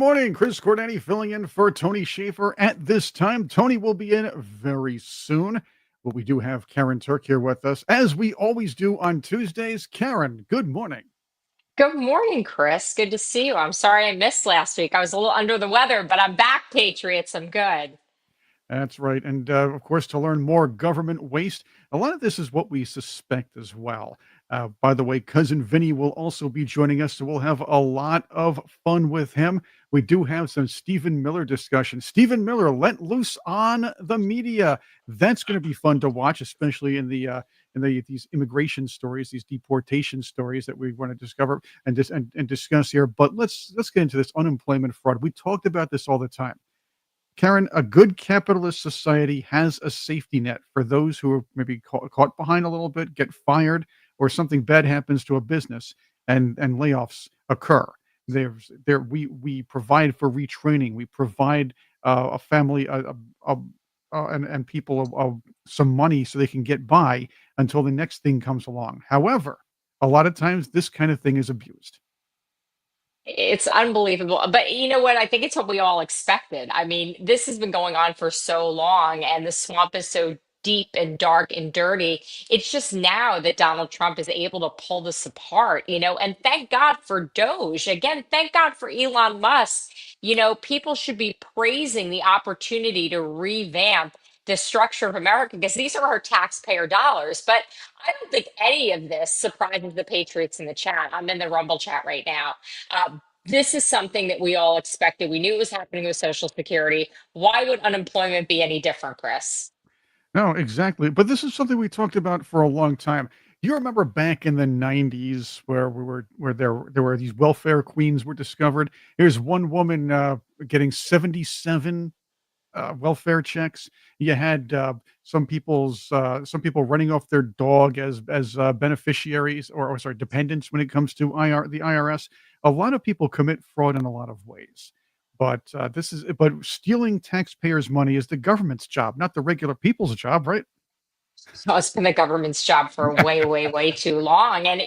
morning. Chris Cordani filling in for Tony Shaffer at this time. Tony will be in very soon. But we do have Karyn Turk here with us, as we always do on Tuesdays. Karyn, good morning. Good morning, Chris. Good to see you. I'm sorry I missed last week. I was a little under the weather, but I'm back, Patriots. I'm good. That's right. And of course, to learn more government waste, a lot of this is what we suspect as well. By the way, cousin Vinny will also be joining us, so we'll have a lot of fun with him. We do have some Stephen Miller discussion. Stephen Miller let loose on the media. That's going to be fun to watch, especially in these immigration stories, these deportation stories that we want to discover and discuss here. But let's get into this unemployment fraud. We talked about this all the time. Karyn, a good capitalist society has a safety net for those who are maybe caught behind a little bit, get fired, or something bad happens to a business and layoffs occur. We provide for retraining. We provide a family and people some money so they can get by until the next thing comes along. However, a lot of times this kind of thing is abused. It's unbelievable. But you know what? I think it's what we all expected. I mean, this has been going on for so long, and the swamp is so deep and dark and dirty. It's just now that Donald Trump is able to pull this apart, and thank God for Doge. Again, thank God for Elon Musk. People should be praising the opportunity to revamp the structure of America because these are our taxpayer dollars. But I don't think any of this surprises the Patriots in the chat. I'm in the Rumble chat right now. This is something that we all expected. We knew it was happening with Social Security. Why would unemployment be any different, Chris? No, exactly. But this is something we talked about for a long time. Do you remember back in the 90s where there were these welfare queens were discovered? Here's one woman getting 77 welfare checks. You had some people running off their dog as beneficiaries or sorry dependents when it comes to the IRS. A lot of people commit fraud in a lot of ways, but stealing taxpayers' money is the government's job, not the regular people's job, right? So it's been the government's job for way, way, way too long. And,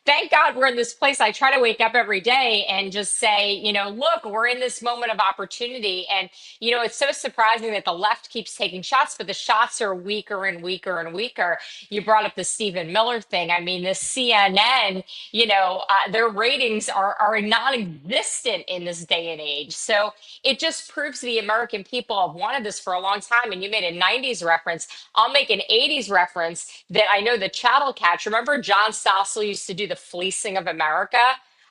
thank God we're in this place. I try to wake up every day and just say, look, we're in this moment of opportunity. And, it's so surprising that the left keeps taking shots, but the shots are weaker and weaker and weaker. You brought up the Stephen Miller thing. I mean, the CNN, their ratings are non existent in this day and age. So it just proves the American people have wanted this for a long time. And you made a 90s reference. I'll make an 80s reference that I know the chat'll catch. Remember John Stossel used to do the fleecing of America?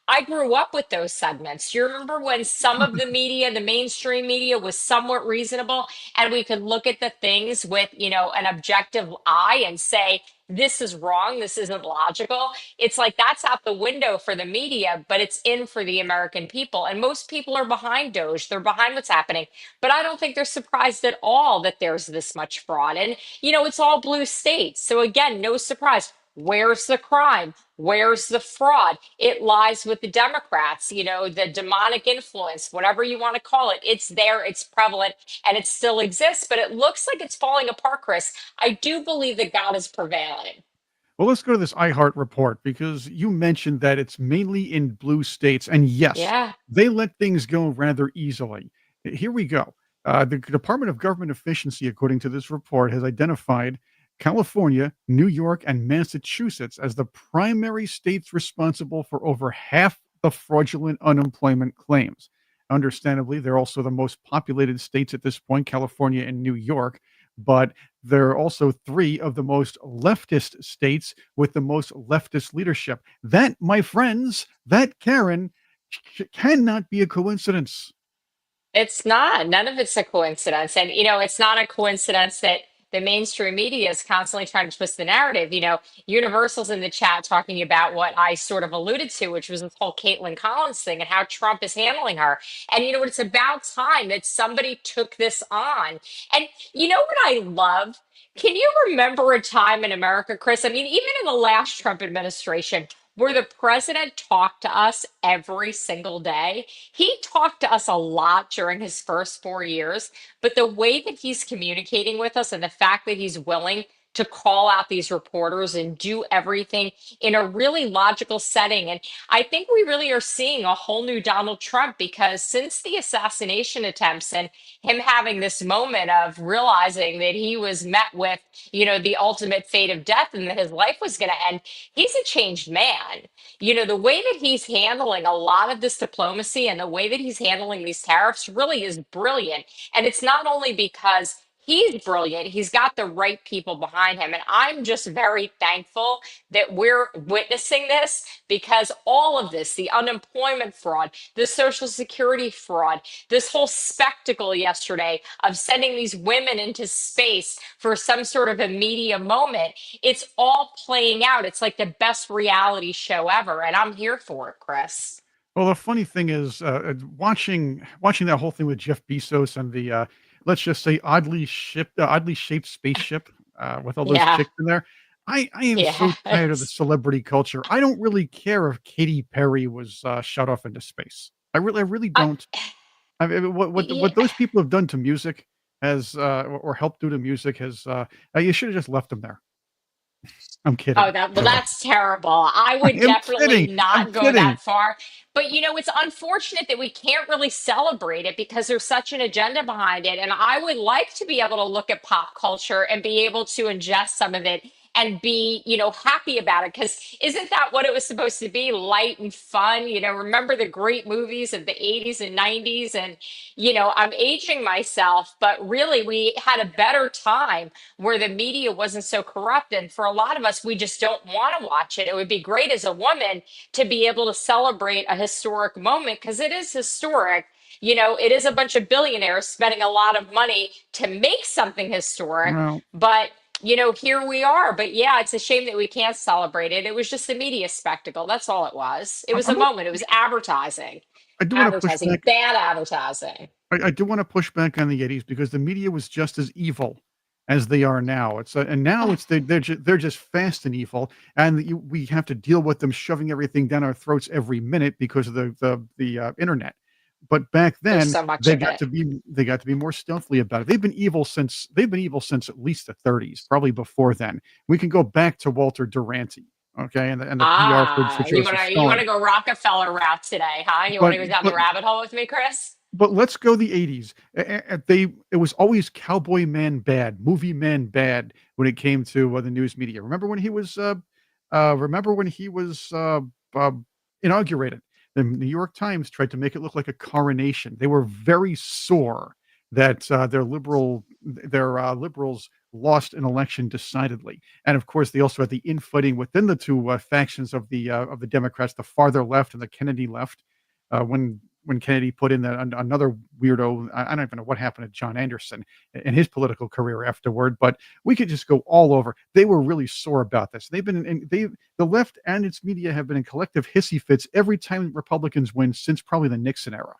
I grew up with those segments. You remember when some of the media, the mainstream media, was somewhat reasonable and we could look at the things with, an objective eye and say, this is wrong, this isn't logical. It's like that's out the window for the media, but it's in for the American people. And most people are behind Doge, they're behind what's happening. But I don't think they're surprised at all that there's this much fraud. And it's all blue states. So again, no surprise. Where's the crime? Where's the fraud? It lies with the Democrats, the demonic influence, whatever you want to call it. It's there, it's prevalent, and it still exists, but it looks like it's falling apart, Chris. I do believe that God is prevailing. Well, let's go to this iHeart report because you mentioned that it's mainly in blue states. And yes, Yeah. they let things go rather easily. Here we go. The Department of Government Efficiency, according to this report, has identified California, New York, and Massachusetts as the primary states responsible for over half the fraudulent unemployment claims. Understandably, they're also the most populated states at this point, California and New York, but they're also three of the most leftist states with the most leftist leadership. That, my friends, that Karyn, cannot be a coincidence. It's not. None of it's a coincidence. And, it's not a coincidence that the mainstream media is constantly trying to twist the narrative. Universal's in the chat talking about what I sort of alluded to, which was this whole Caitlin Collins thing and how Trump is handling her. And, it's about time that somebody took this on. And you know what I love? Can you remember a time in America, Chris? I mean, even in the last Trump administration, where the president talked to us every single day. He talked to us a lot during his first 4 years, but the way that he's communicating with us and the fact that he's willing to call out these reporters and do everything in a really logical setting. And I think we really are seeing a whole new Donald Trump, because since the assassination attempts and him having this moment of realizing that he was met with, the ultimate fate of death and that his life was going to end, he's a changed man. The way that he's handling a lot of this diplomacy and the way that he's handling these tariffs really is brilliant. And it's not only because he's brilliant, he's got the right people behind him. And I'm just very thankful that we're witnessing this, because all of this, the unemployment fraud, the social security fraud, this whole spectacle yesterday of sending these women into space for some sort of a media moment, it's all playing out. It's like the best reality show ever. And I'm here for it, Chris. Well, the funny thing is, watching that whole thing with Jeff Bezos and the, let's just say, oddly shaped spaceship, with all those Yeah. chicks in there. I am so tired of the Yes. celebrity culture. I don't really care if Katy Perry was, shot off into space. I really I, don't. I mean, what yeah. those people have done to music has, or helped do to music has, you should have just left them there. I'm Oh, kidding. that's terrible. I I would am definitely kidding. I'm not go kidding. that far. But it's unfortunate that we can't really celebrate it because there's such an agenda behind it. And I would like to be able to look at pop culture and be able to ingest some of it and be, happy about it. Because isn't that what it was supposed to be? Light and fun. Remember the great movies of the 80s and 90s. And, I'm aging myself, but really we had a better time where the media wasn't so corrupt. And for a lot of us, we just don't want to watch it. It would be great as a woman to be able to celebrate a historic moment, because it is historic. It is a bunch of billionaires spending a lot of money to make something historic, Well, but here we are. But yeah, it's a shame that we can't celebrate it. It was just a media spectacle. That's all it was. It was a I'm moment. It was advertising, I do wanna push advertising, back. bad advertising. I do wanna push back on the '80s because the media was just as evil as they are now. And now they're just fast and evil, and we have to deal with them shoving everything down our throats every minute because of the internet. But back There's then, so much of it. they got to be more stealthily about it. They've been evil since at least the '30s, probably before then. We can go back to Walter Duranty, okay, and the PR for Ah, you Joseph wanna you wanna Stalin. go Rockefeller route today, huh? You But wanna go down the but rabbit hole with me, Chris? But let's go the '80s. It was always cowboy man bad, movie man bad when it came to, the news media. Remember when he was, uh, inaugurated? The New York Times tried to make it look like a coronation. They were very sore that, liberals lost an election decidedly. And, of course, they also had the infighting within the 2, factions of the Democrats, the farther left and the Kennedy left, when Kennedy put in another weirdo. I don't even know what happened to John Anderson in his political career afterward, but we could just go all over. They were really sore about this. The left and its media have been in collective hissy fits every time Republicans win since probably the Nixon era.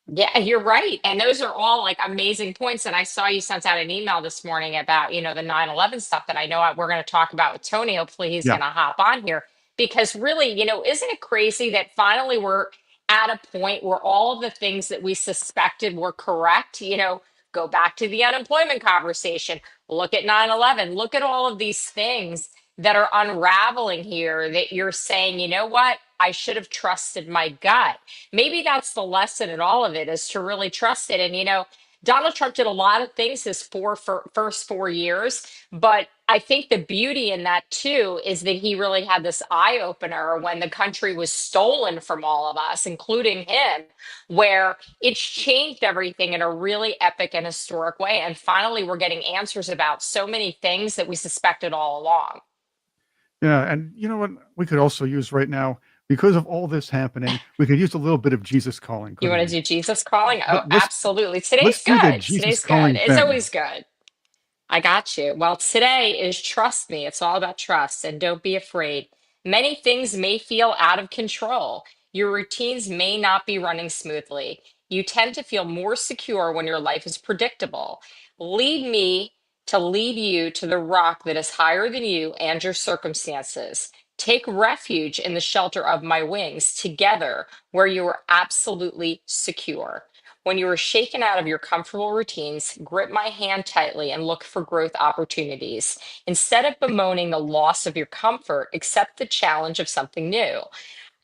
Yeah, you're right. And those are all like amazing points. And I saw you sent out an email this morning about, the 9/11 stuff that I know we're going to talk about with Tony. Hopefully he's Yeah. going to hop on here, because really, isn't it crazy that finally we're at a point where all of the things that we suspected were correct, go back to the unemployment conversation, look at 9/11, look at all of these things that are unraveling here, that you're saying, you know what? I should have trusted my gut. Maybe that's the lesson in all of it, is to really trust it. And Donald Trump did a lot of things his first 4 years, but I think the beauty in that too is that he really had this eye opener when the country was stolen from all of us, including him, where it's changed everything in a really epic and historic way. And finally, we're getting answers about so many things that we suspected all along. Yeah, and you know what we could also use right now? Because of all this happening, we could use a little bit of Jesus calling, You couldn't want to we? do Jesus calling? Let Oh, let's absolutely. let's Today's do the good. Jesus Today's good. calling It's thing. always good. I got you. Well, today is trust me. It's all about trust, and don't be afraid. Many things may feel out of control. Your routines may not be running smoothly. You tend to feel more secure when your life is predictable. Lead me to lead you to the rock that is higher than you and your circumstances. Take refuge in the shelter of my wings together, where you are absolutely secure. When you are shaken out of your comfortable routines, grip my hand tightly and look for growth opportunities. Instead of bemoaning the loss of your comfort, accept the challenge of something new.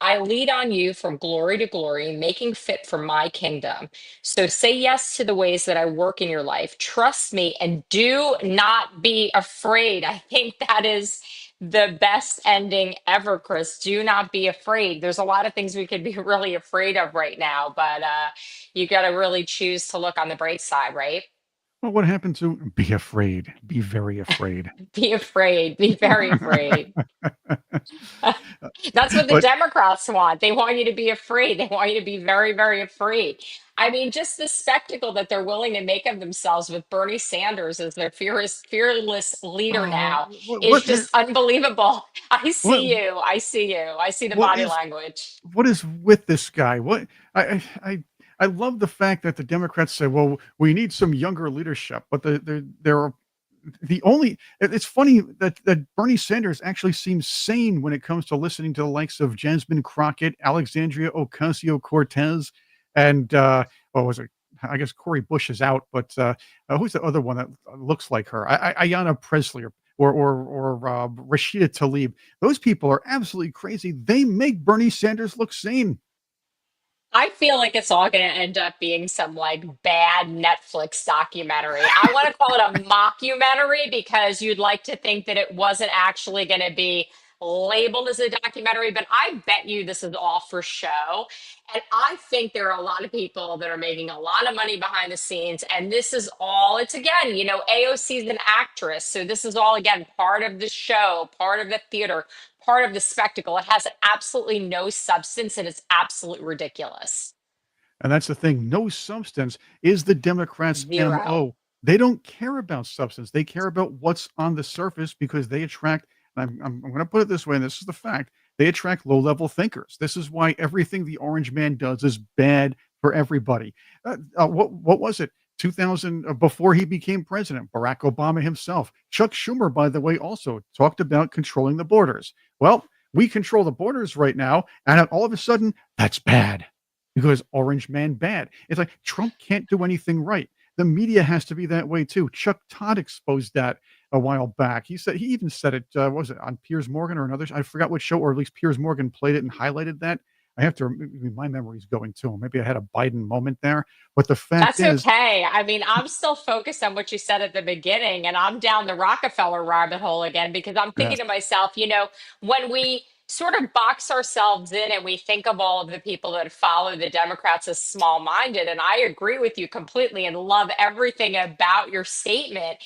I lead on you from glory to glory, making fit for my kingdom. So say yes to the ways that I work in your life. Trust me and do not be afraid. I think that is the best ending ever, Chris. Do not be afraid. There's a lot of things we could be really afraid of right now, but you got to really choose to look on the bright side, right? Well, what happened to be afraid? Be very afraid. Be afraid, be very afraid. That's what the But Democrats want. They want you to be afraid. They want you to be very, very afraid. I mean, just the spectacle that they're willing to make of themselves with Bernie Sanders as their fearless leader oh, now what is what just unbelievable. I what see you. I see you. I see the what body is language. what is with this guy? What I love the fact that the Democrats say, "Well, we need some younger leadership," but there are it's funny that Bernie Sanders actually seems sane when it comes to listening to the likes of Jasmine Crockett, Alexandria Ocasio-Cortez, and, what was it? I guess Cory Bush is out, but, who's the other one that looks like her? Ayanna Pressley or Rashida Tlaib. Those people are absolutely crazy. They make Bernie Sanders look sane. I feel like it's all going to end up being some like bad Netflix documentary. I want to call it a mockumentary because you'd like to think that it wasn't actually going to be labeled as a documentary, but I bet you this is all for show. And I think there are a lot of people that are making a lot of money behind the scenes. And this is all, it's again, AOC is an actress. So this is all, again, part of the show, part of the theater, part of the spectacle. It has absolutely no substance and it's absolutely ridiculous. And that's the thing. No substance is the Democrats' Zero. MO. They don't care about substance. They care about what's on the surface because they attract, and I'm going to put it this way, and this is the fact, they attract low level thinkers. This is why everything the orange man does is bad for everybody. What was it? 2000, before he became president, Barack Obama himself, Chuck Schumer, by the way, also talked about controlling the borders. Well, we control the borders right now, and all of a sudden, that's bad because orange man bad. It's like Trump can't do anything right. The media has to be that way too. Chuck Todd exposed that a while back. He even said it. What was it on Piers Morgan or another? I forgot what show, or at least Piers Morgan played it and highlighted that. I have to. My memory's going too. Maybe I had a Biden moment there, but the fact That's is, okay. I mean, I'm still focused on what you said at the beginning, and I'm down the Rockefeller rabbit hole again because I'm thinking yes, to myself, when we sort of box ourselves in and we think of all of the people that follow the Democrats as small minded, and I agree with you completely and love everything about your statement.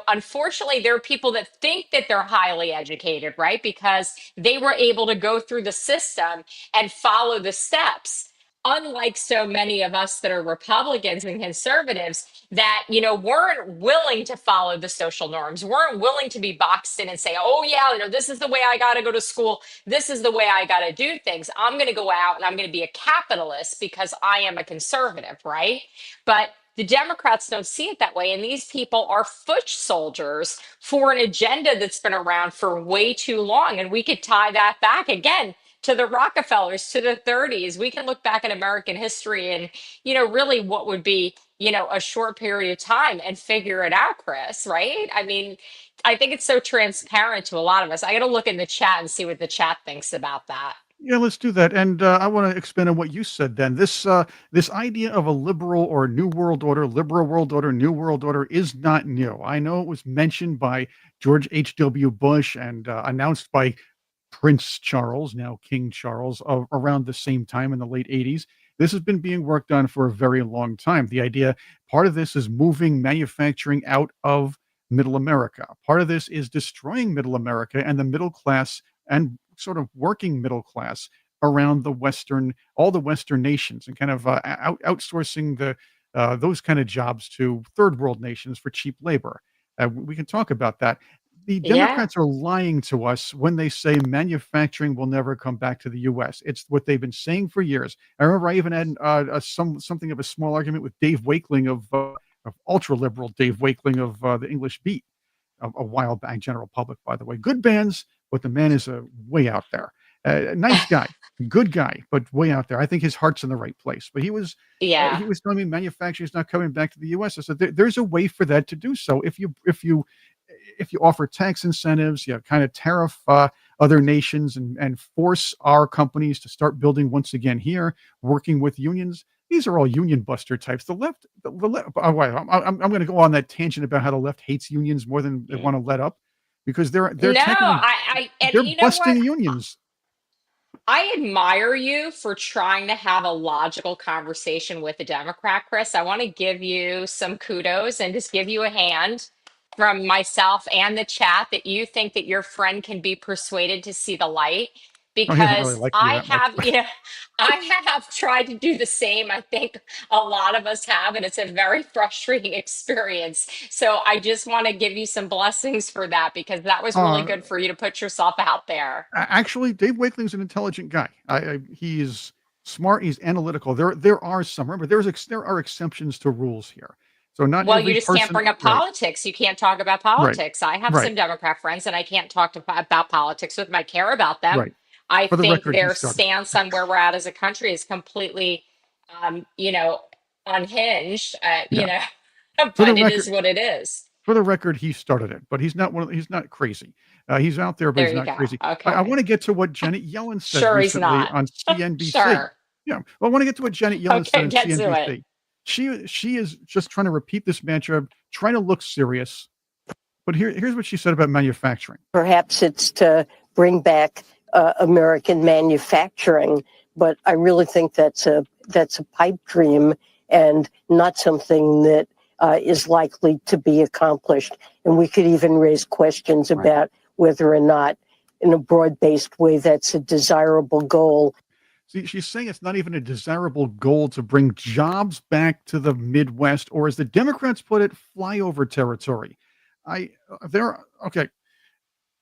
Unfortunately, there are people that think that they're highly educated, right? Because they were able to go through the system and follow the steps unlike so many of us that are Republicans and conservatives that, weren't willing to follow the social norms, weren't willing to be boxed in and say, oh, yeah, this is the way I got to go to school. This is the way I got to do things. I'm going to go out and I'm going to be a capitalist because I am a conservative, right? But the Democrats don't see it that way. And these people are foot soldiers for an agenda that's been around for way too long. And we could tie that back again to the Rockefellers, to the 30s. We can look back at American history and, really what would be, a short period of time and figure it out, Chris, right? I mean, I think it's so transparent to a lot of us. I got to look in the chat and see what the chat thinks about that. yeah, let's do that. And I want to expand on what you said. Then this idea of a liberal or new world order, liberal world order, new world order is not new. I know it was mentioned by George H.W. Bush and announced by Prince Charles, now King Charles, around the same time in the late 80s. This has been being worked on for a very long time. The idea, part of this is moving manufacturing out of middle America. Part of this is destroying middle America and the middle class and sort of working middle class around all the Western nations and kind of outsourcing those kind of jobs to third world nations for cheap labor. We can talk about that. The Yeah. Democrats are lying to us when they say manufacturing will never come back to the U.S. It's what they've been saying for years. I remember I even had something of a small argument with Dave Wakeling of ultra liberal Dave Wakeling of the English Beat a while back. General Public, by the way, good bands, but the man is way out there. Nice guy, good guy, but way out there. I think his heart's in the right place. But Yeah. he was telling me manufacturing is not coming back to the U.S. I said there's a way for that to do so. If you offer tax incentives, you kind of tariff other nations and force our companies to start building once again here, working with unions. These are all union buster types. The left. Oh, wait, I'm going to go on that tangent about how the left hates unions more than they want to let up, because they're No, technically and they're you know busting what? unions. I admire you for trying to have a logical conversation with a Democrat, Chris. I want to give you some kudos and just give you a hand from myself and the chat that you think that your friend can be persuaded to see the light, Oh, he doesn't really because like me I that much. have, I have tried to do the same. I think a lot of us have, and it's a very frustrating experience. So I just want to give you some blessings for that, because that was really Uh, good for you to put yourself out there. Actually, Dave Wakeling's an intelligent guy. He's smart. He's analytical. There are some. Remember, there are exceptions to rules here. So not Well, you every just can't person. bring up Right. politics. You can't talk about Right. politics. I have Right. some Democrat friends, and I can't talk about politics with them. I care about them. Right. I For the think record, he their started it. stance on where we're at as a country is completely, um, you know, unhinged. Yeah. For the But it record, is what it is. he started it, but he's not crazy. He's out there, but There he's you not go. crazy. I Okay. want to get to what Janet Yellen said Sure, he's recently not. on CNBC. Sure. Yeah, well, I want to get to what Janet Yellen said Okay, on get to it. CNBC. She is just trying to repeat this mantra, trying to look serious. But here's what she said about manufacturing. Perhaps it's to bring back American manufacturing, but I really think that's a pipe dream and not something that is likely to be accomplished. And we could even raise questions Right. about whether or not, in a broad-based way, that's a desirable goal. See, she's saying it's not even a desirable goal to bring jobs back to the Midwest, or as the Democrats put it, flyover territory. I there okay.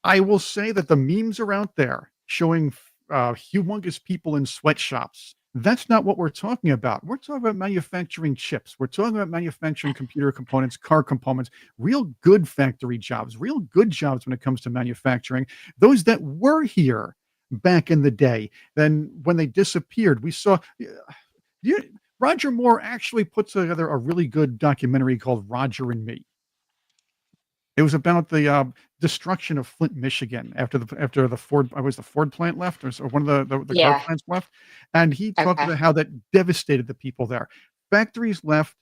I will say that the memes are out there showing humongous people in sweatshops. That's not what we're talking about. We're talking about manufacturing chips. We're talking about manufacturing computer components, car components, real good factory jobs, real good jobs when it comes to manufacturing. Those that were here back in the day. Then when they disappeared, we saw you, Roger Moore actually put together a really good documentary called Roger and Me. It was about the, destruction of Flint, Michigan after the Ford was the Ford plant left, or one of the car Yeah. plants left, and he talked Okay. about how that devastated the people there. Factories left,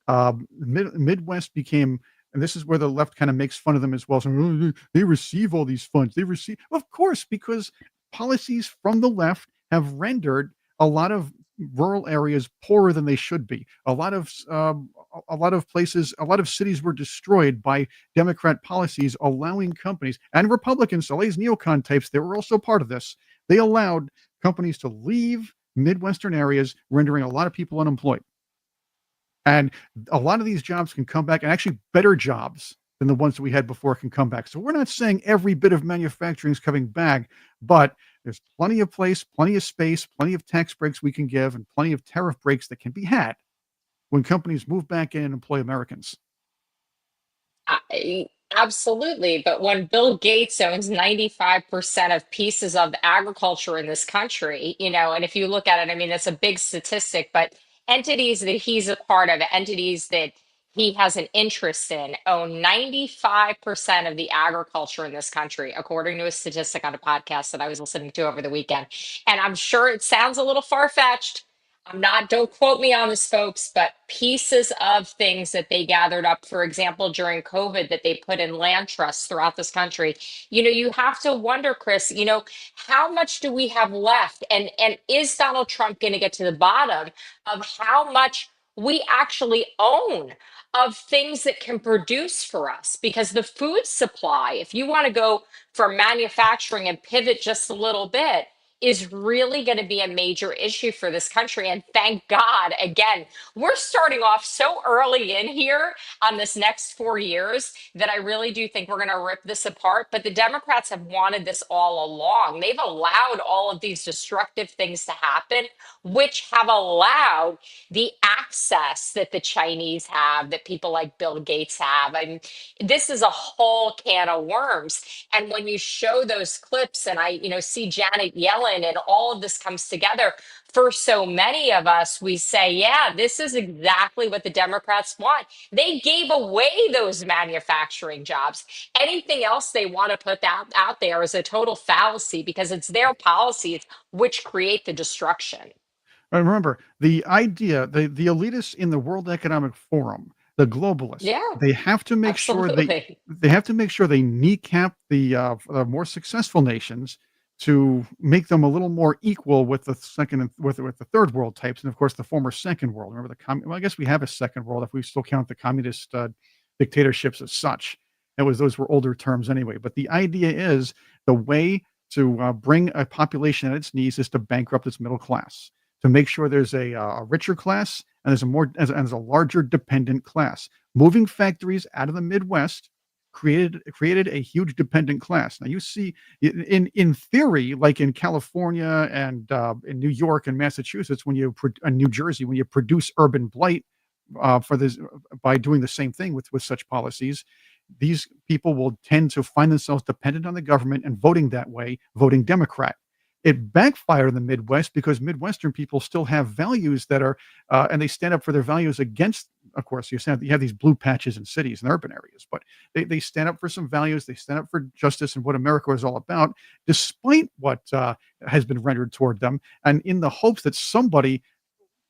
Midwest became, and this is where the left kinda makes fun of them as well, so, "Oh, they receive all these funds, they receive." Of course, because policies from the left have rendered a lot of rural areas poorer than they should be. A lot of places, a lot of cities were destroyed by Democrat policies allowing companies and Republicans, so these neocon types, they were also part of this. They allowed companies to leave Midwestern areas, rendering a lot of people unemployed. And a lot of these jobs can come back, and actually better jobs than the ones that we had before can come back. So we're not saying every bit of manufacturing is coming back, but there's plenty of place, plenty of space, plenty of tax breaks we can give, and plenty of tariff breaks that can be had when companies move back in and employ Americans. Absolutely. But when Bill Gates owns 95% of pieces of the agriculture in this country, and if you look at it, I mean, that's a big statistic, but entities that he's a part of, entities that he has an interest in, own 95% of the agriculture in this country, according to a statistic on a podcast that I was listening to over the weekend. And I'm sure it sounds a little far fetched. I'm not, don't quote me on this, folks, but pieces of things that they gathered up, for example, during COVID, that they put in land trusts throughout this country. You have to wonder, Chris, how much do we have left? And is Donald Trump going to get to the bottom of how much we actually own of things that can produce for us? Because the food supply, if you want to go for manufacturing and pivot just a little bit, is really going to be a major issue for this country. And thank God, again, we're starting off so early in here. on this next 4 years that I really do think we're going to rip this apart. But the Democrats have wanted this all along. They've allowed all of these destructive things to happen, which have allowed the access that the Chinese have, that people like Bill Gates have. I mean, this is a whole can of worms. And when you show those clips and I, see Janet Yellen and all of this comes together, for so many of us, we say, yeah, this is exactly what the Democrats want. They gave away those manufacturing jobs. Anything else they want to put out there is a total fallacy because it's their policies which create the destruction. I remember the idea, the elitists in the World Economic Forum, the globalists, Yeah, they have to make sure absolutely. they kneecap the more successful nations to make them a little more equal with the second and with the third world types, and of course the former second world. Remember well, I guess we have a second world if we still count the communist dictatorships as such. Those were older terms anyway. But the idea is the way to bring a population at its knees is to bankrupt its middle class, to make sure there's a richer class and there's a larger dependent class. Moving factories out of the Midwest created a huge dependent class. Now you see in theory, like in California and in New York and Massachusetts, New Jersey, when you produce urban blight for this by doing the same thing with such policies, these people will tend to find themselves dependent on the government and voting that way, voting Democrat. It backfired in the Midwest because Midwestern people still have values that are, and they stand up for their values against. Of course, you have these blue patches in cities and urban areas, but they stand up for some values. They stand up for justice and what America is all about, despite what has been rendered toward them, and in the hopes that somebody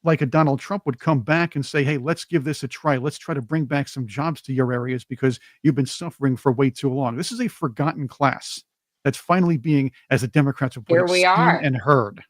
like a Donald Trump would come back and say, "Hey, let's give this a try. Let's try to bring back some jobs to your areas because you've been suffering for way too long." This is a forgotten class that's finally being, as the Democrats would put Here it, we seen are. and heard.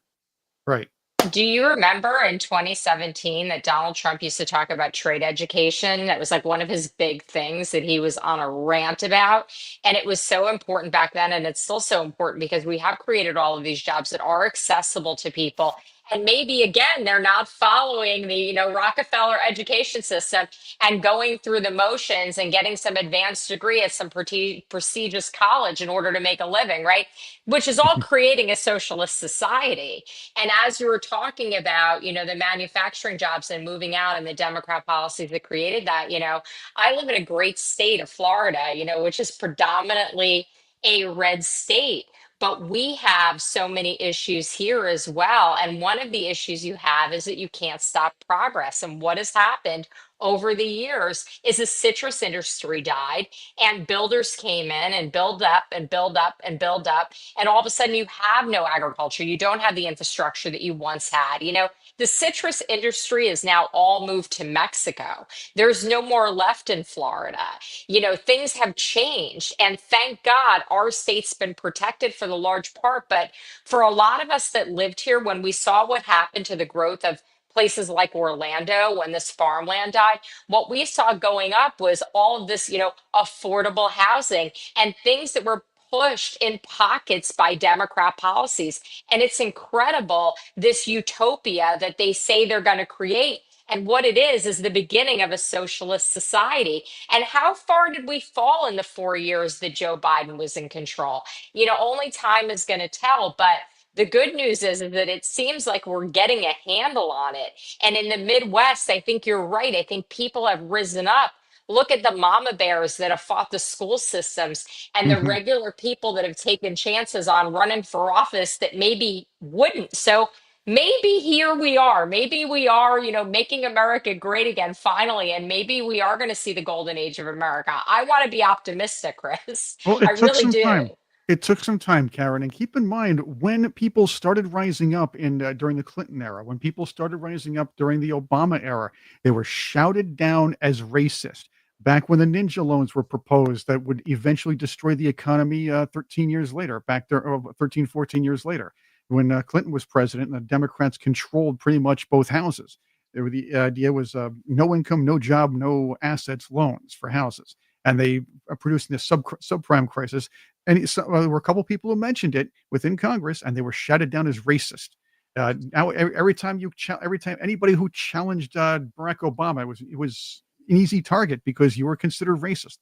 Right. Do you remember in 2017 that Donald Trump used to talk about trade education? That was like one of his big things that he was on a rant about. And it was so important back then. And it's still so important because we have created all of these jobs that are accessible to people. And maybe again, they're not following the, Rockefeller education system and going through the motions and getting some advanced degree at some prestigious college in order to make a living, right? Which is all creating a socialist society. And as you were talking about, the manufacturing jobs and moving out and the Democrat policies that created that, I live in a great state of Florida, which is predominantly a red state. But we have so many issues here as well. And one of the issues you have is that you can't stop progress. And what has happened over the years is the citrus industry died and builders came in and build up and build up and build up. And all of a sudden you have no agriculture. You don't have the infrastructure that you once had. The citrus industry is now all moved to Mexico. There's no more left in Florida. Things have changed. And thank God our state's been protected for the large part. But for a lot of us that lived here, when we saw what happened to the growth of places like Orlando when this farmland died, what we saw going up was all of this, affordable housing and things that were pushed in pockets by Democrat policies. And it's incredible, this utopia that they say they're going to create. And what it is the beginning of a socialist society. And how far did we fall in the 4 years that Joe Biden was in control? Only time is going to tell. But the good news is that it seems like we're getting a handle on it. And in the Midwest, I think you're right. I think people have risen up. Look at the mama bears that have fought the school systems and the Mhm. regular people that have taken chances on running for office that maybe wouldn't. So maybe here we are. Maybe we are, making America great again finally. And maybe we are going to see the golden age of America. I want to be optimistic, Chris. Well, I it took really some do. time. It took some time, Karen, and keep in mind when people started rising up during the Clinton era, when people started rising up during the Obama era, they were shouted down as racist. Back when the ninja loans were proposed that would eventually destroy the economy 13 years later, back there, 13, 14 years later, when Clinton was president and the Democrats controlled pretty much both houses. The idea was no income, no job, no assets, loans for houses. And they are producing this subprime crisis. And there were a couple people who mentioned it within Congress, and they were shouted down as racist. Now, every time anybody who challenged Barack Obama, it was an easy target because you were considered racist.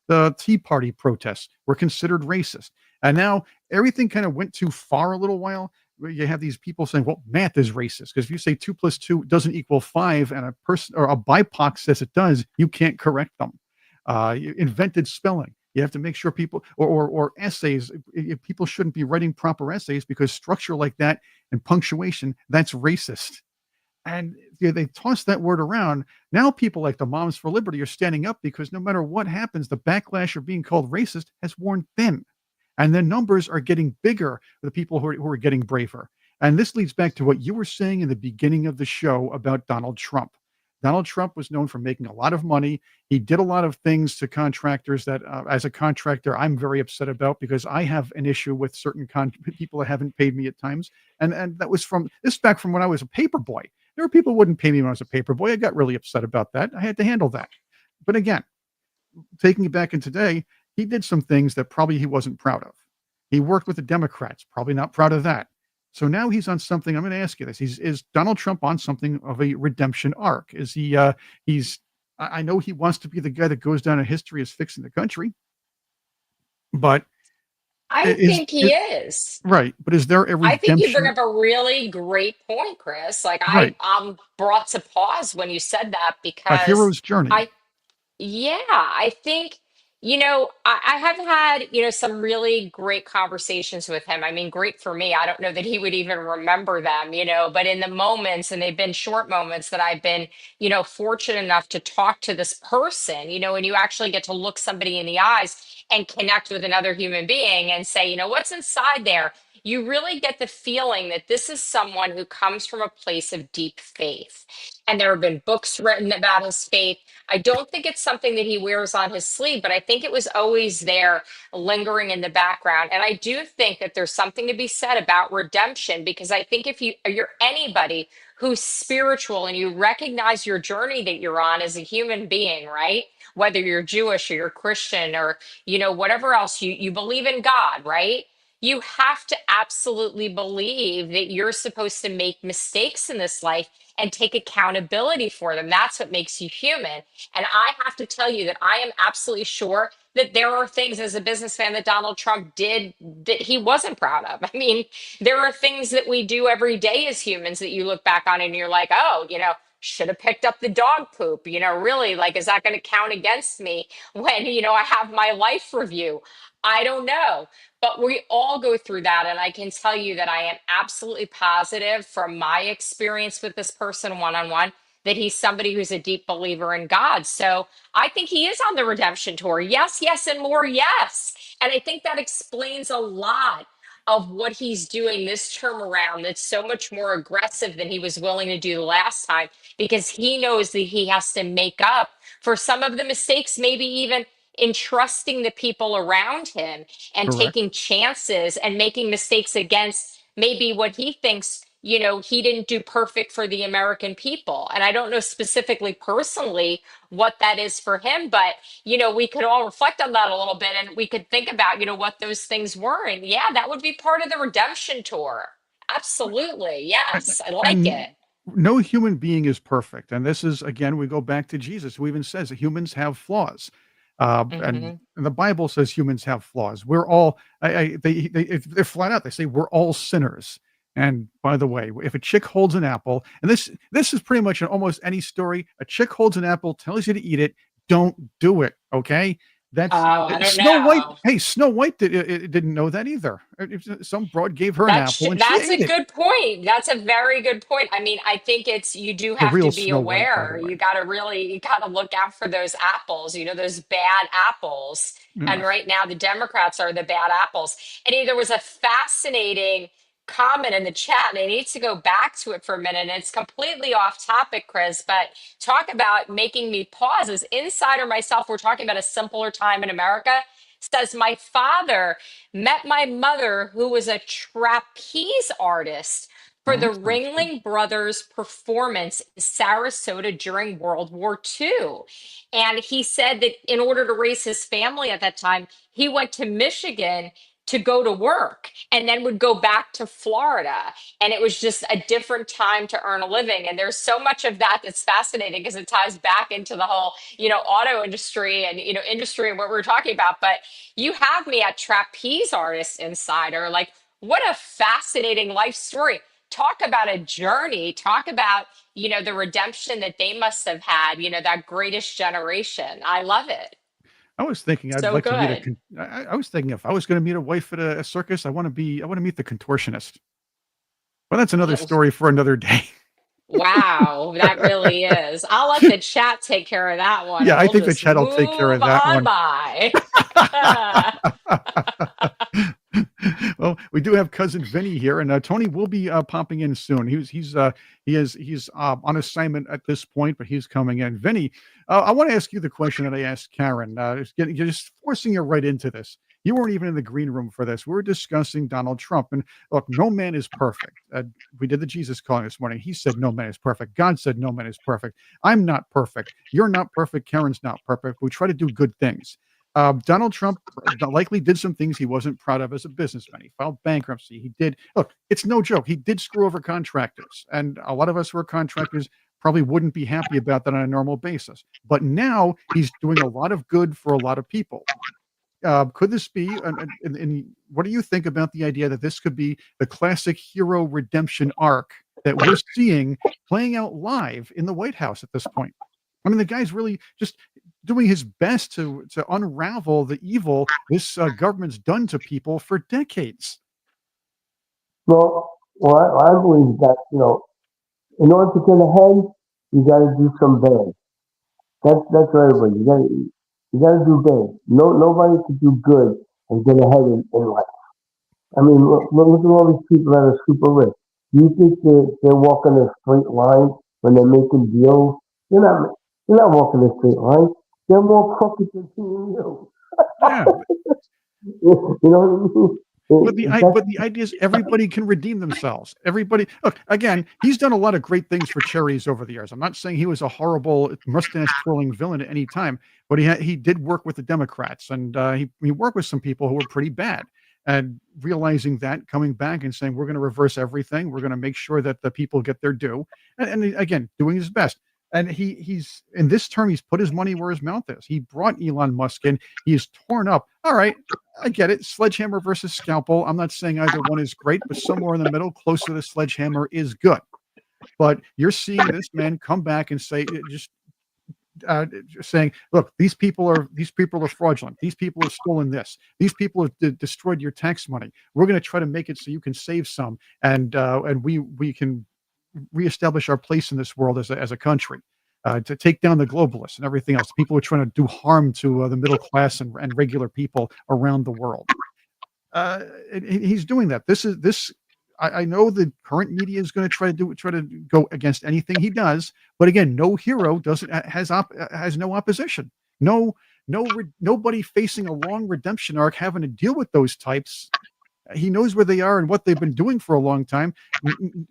The Tea Party protests were considered racist. And now everything kind of went too far a little while. You have these people saying, well, math is racist. Because if you say 2 + 2 doesn't equal 5 and a person or a BIPOC says it does, you can't correct them. You invented spelling. You have to make sure people or essays, people shouldn't be writing proper essays because structure like that and punctuation, that's racist. And they toss that word around. Now people like the Moms for Liberty are standing up because no matter what happens, the backlash of being called racist has worn thin. And the numbers are getting bigger for the people who are getting braver. And this leads back to what you were saying in the beginning of the show about Donald Trump. Donald Trump was known for making a lot of money. He did a lot of things to contractors that, as a contractor, I'm very upset about because I have an issue with certain people that haven't paid me at times. And that was back from when I was a paper boy. There were people who wouldn't pay me when I was a paper boy. I got really upset about that. I had to handle that. But again, taking it back in today, he did some things that probably he wasn't proud of. He worked with the Democrats, probably not proud of that. So now he's on something. I'm going to ask you this: is Donald Trump on something of a redemption arc? Is he? I know he wants to be the guy that goes down in history as fixing the country, but I is, think he is. right. But is there a I think you bring redemption? up a really great point, Chris. Like Right, I'm brought to pause when you said that a because hero's journey. I yeah, I think, I have had, some really great conversations with him. I mean, great for me. I don't know that he would even remember them, but in the moments, and they've been short moments that I've been, fortunate enough to talk to this person, and you actually get to look somebody in the eyes and connect with another human being and say, what's inside there? You really get the feeling that this is someone who comes from a place of deep faith. And there have been books written about his faith. I don't think it's something that he wears on his sleeve, but I think it was always there lingering in the background. And I do think that there's something to be said about redemption because I think if you're anybody who's spiritual and you recognize your journey that you're on as a human being, right? Whether you're Jewish or you're Christian or, whatever else you believe in God, right? You have to absolutely believe that you're supposed to make mistakes in this life and take accountability for them. That's what makes you human. And I have to tell you that I am absolutely sure that there are things as a businessman that Donald Trump did that he wasn't proud of. I mean, there are things that we do every day as humans that you look back on and you're like, oh, should have picked up the dog poop. Really, like, is that going to count against me when, I have my life review? I don't know. But we all go through that. And I can tell you that I am absolutely positive from my experience with this person one on one that he's somebody who's a deep believer in God. So I think he is on the redemption tour. Yes, yes, and more. Yes. And I think that explains a lot of what he's doing this term around that's so much more aggressive than he was willing to do the last time because he knows that he has to make up for some of the mistakes, maybe even in trusting the people around him and Correct. taking chances and making mistakes against maybe what he thinks he didn't do perfect for the American people. And I don't know specifically personally what that is for him, but we could all reflect on that a little bit and we could think about what those things were. And yeah, that would be part of the redemption tour. Absolutely. Yes, I like And it. no human being is perfect. And this is, again, we go back to Jesus, who even says that humans have flaws. Hmm. And the Bible says humans have flaws. We're all, they're flat out, they say we're all sinners. And by the way, if a chick holds an apple, and this is pretty much in almost any story, a chick holds an apple, tells you to eat it, don't do it. Okay. Oh, That's I don't Snow White. know. Hey, Snow White didn't know that either. Some broad gave her an apple and she That's ate a it. good point. That's a very good point. I mean, I think it's you do The have to real be Snow White, by the aware. way. You got to look out for those apples, those bad apples. And Yeah. right now the Democrats are the bad apples. And there was a fascinating comment in the chat and I need to go back to it for a minute. And it's completely off topic, Chris, but talk about making me pause. As insider myself, we're talking about a simpler time in America. Says my father met my mother, who was a trapeze artist for Well, the that sounds good. Ringling Brothers performance in Sarasota during World War II. And he said that in order to raise his family at that time, he went to Michigan to go to work and then would go back to Florida. And it was just a different time to earn a living. And there's so much of that that's fascinating because it ties back into the whole, auto industry and, industry and what we're talking about. But you have me at Trapeze Artist Insider. Like, what a fascinating life story. Talk about a journey. Talk about, the redemption that they must have had, that greatest generation. I love it. I was thinking I'd So like to meet good. I was thinking if I was going to meet a wife at a circus, I want to meet the contortionist. But that's another story for another day. Wow, that really is. I'll let the chat take care of that one Yeah, and I we'll think the just chat will take care move of that on one. by. Well, we do have cousin Vinny here, and Tony will be popping in soon. He's on assignment at this point, but he's coming in. Vinny, I want to ask you the question that I asked Karyn. Just forcing you right into this. You weren't even in the green room for this. We were discussing Donald Trump, and look, no man is perfect. We did the Jesus calling this morning. He said no man is perfect. God said no man is perfect. I'm not perfect. You're not perfect. Karyn's not perfect. We try to do good things. Donald Trump likely did some things he wasn't proud of as a businessman. He filed bankruptcy. He did. Look, it's no joke. He did screw over contractors. And a lot of us who are contractors probably wouldn't be happy about that on a normal basis. But now he's doing a lot of good for a lot of people. Could this be, and what do you think about the idea that this could be the classic hero redemption arc that we're seeing playing out live in the White House at this point? I mean, the guy's really just doing his best to unravel the evil this government's done to people for decades. Well, I believe that in order to get ahead, you got to do some bad. That's for everybody. You got to do bad. Nobody can do good and get ahead in life. I mean, look at all these people that are super rich. Do you think they're walking a straight line when they're making deals? They're not. They're not walking a straight line. They're more crooked than you. Yeah, You know what I mean? but the idea is everybody can redeem themselves. Everybody, look, again, he's done a lot of great things for charities over the years. I'm not saying he was a horrible mustache twirling villain at any time, but he did work with the Democrats, and he worked with some people who were pretty bad. And realizing that, coming back and saying we're going to reverse everything, we're going to make sure that the people get their due, and again, doing his best. And he's in this term, he's put his money where his mouth is. He brought Elon Musk in. He's torn up. All right, I get it. Sledgehammer versus scalpel. I'm not saying either one is great, but somewhere in the middle, close to the sledgehammer, is good. But you're seeing this man come back and say, just saying, "Look, these people are fraudulent. These people have stolen this. These people have destroyed your tax money. We're going to try to make it so you can save some, and we can reestablish our place in this world as a country." To take down the globalists and everything else, people who are trying to do harm to the middle class and regular people around the world. He's doing that. I know the current media is going to try to go against anything he does, but again, no hero has no opposition. Nobody facing a long redemption arc having to deal with those types. He knows where they are and what they've been doing for a long time.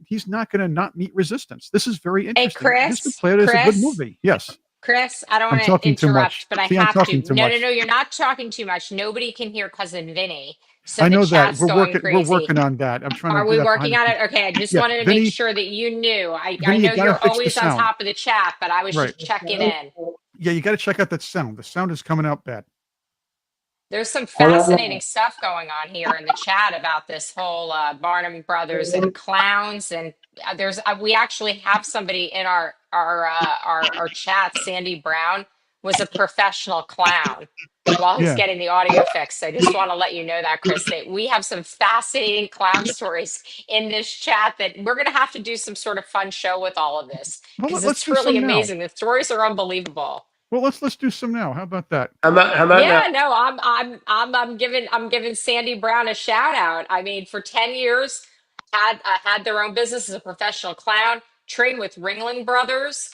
He's not going to not meet resistance. This is very Hey, interesting. This could play out as a good movie. Yes. Chris, I don't I'm want to talking too much. interrupt, but I See, I'm have to. talking too No, no, much. no, you're not talking too much. Nobody can hear cousin Vinny. So I the know that. chat's going We're crazy. working on that. I'm trying to Are do we that behind working the on scenes. it? Okay, I just Yeah, wanted to make Vinny, sure that you knew. I Vinny, you know gotta you're fix the always on sound. top of the chat, but I was Right. just checking in. Yeah, you got to check out that sound. The sound is coming out bad. There's some How about fascinating now? stuff going on here in the chat about this whole Barnum Brothers and clowns, and we actually have somebody in our chat. Sandy Brown was a professional clown while he's Yeah. getting the audio fixed. I just want to let you know that, Chris, that we have some fascinating clown stories in this chat that we're going to have to do some sort of fun show with all of this Well, because let's it's do really some now. amazing. The stories are unbelievable. Well, let's do some now. How about that? How about now? Yeah, no, I'm giving Sandy Brown a shout out. I mean, for 10 years, had their own business as a professional clown, trained with Ringling Brothers,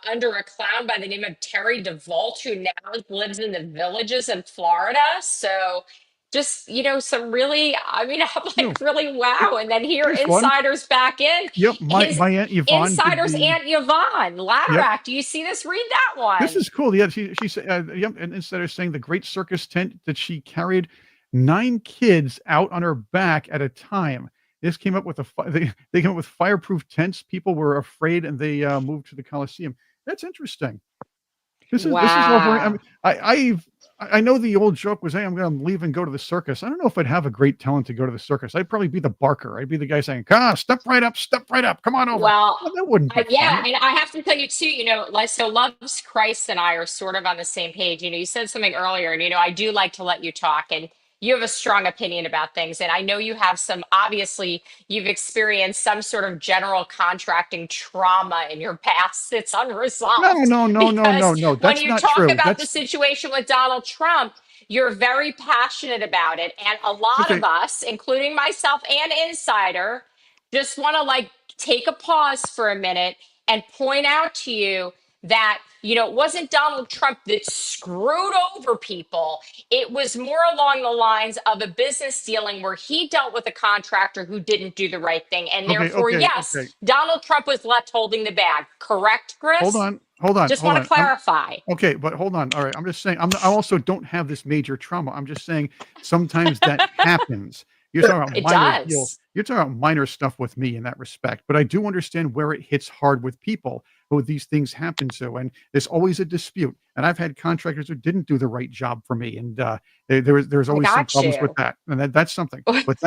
under a clown by the name of Terry DeVault, who now lives in the Villages in Florida. So just, some really, I mean, I'm No, like, really wow. And then here, it was fun. Insiders back in. Yep. His My aunt Yvonne did Insiders the. Aunt Yvonne, Ladder Yep. Act. Do you see this? Read that This one. is cool. Yeah, she said, yep. And instead of saying the great circus tent that she carried, 9 kids out on her back at a time. This came up with they came up with fireproof tents. People were afraid, and they moved to the Coliseum. That's interesting. This is all very. I mean, Wow. I know the old joke was, "Hey, I'm going to leave and go to the circus." I don't know if I'd have a great talent to go to the circus. I'd probably be the barker. I'd be the guy saying, "Ah, step right up, come on over." Well, Well, that wouldn't be yeah, funny. and I have to tell you too, like so Loves Christ and I are sort of on the same page. You said something earlier, and I do like to let you talk, and you have a strong opinion about things. And I know you have some, obviously, you've experienced some sort of general contracting trauma in your past that's No, unresolved. no, no, no, no, Because no. when That's you not talk true. about the That's situation with Donald Trump, you're very passionate about it. And a lot of okay. us, including myself and Insider, just want to take a pause for a minute and point out to you that it wasn't Donald Trump that screwed over people. It was more along the lines of a business dealing where he dealt with a contractor who didn't do the right thing, and Okay, therefore, okay, yes, okay. Donald Trump was left holding the bag. Correct, Hold Chris? on, hold on, Just hold want to on. clarify. Okay, but hold on. All right, I'm just saying. I also don't have this major trauma. I'm just saying sometimes that happens. You're talking about It minor deals. does. You're talking about minor stuff with me in that respect. But I do understand where it hits hard with people who these things happen to, and there's always a dispute. And I've had contractors who didn't do the right job for me, and there's I always some got problems with you. that, and that's something. But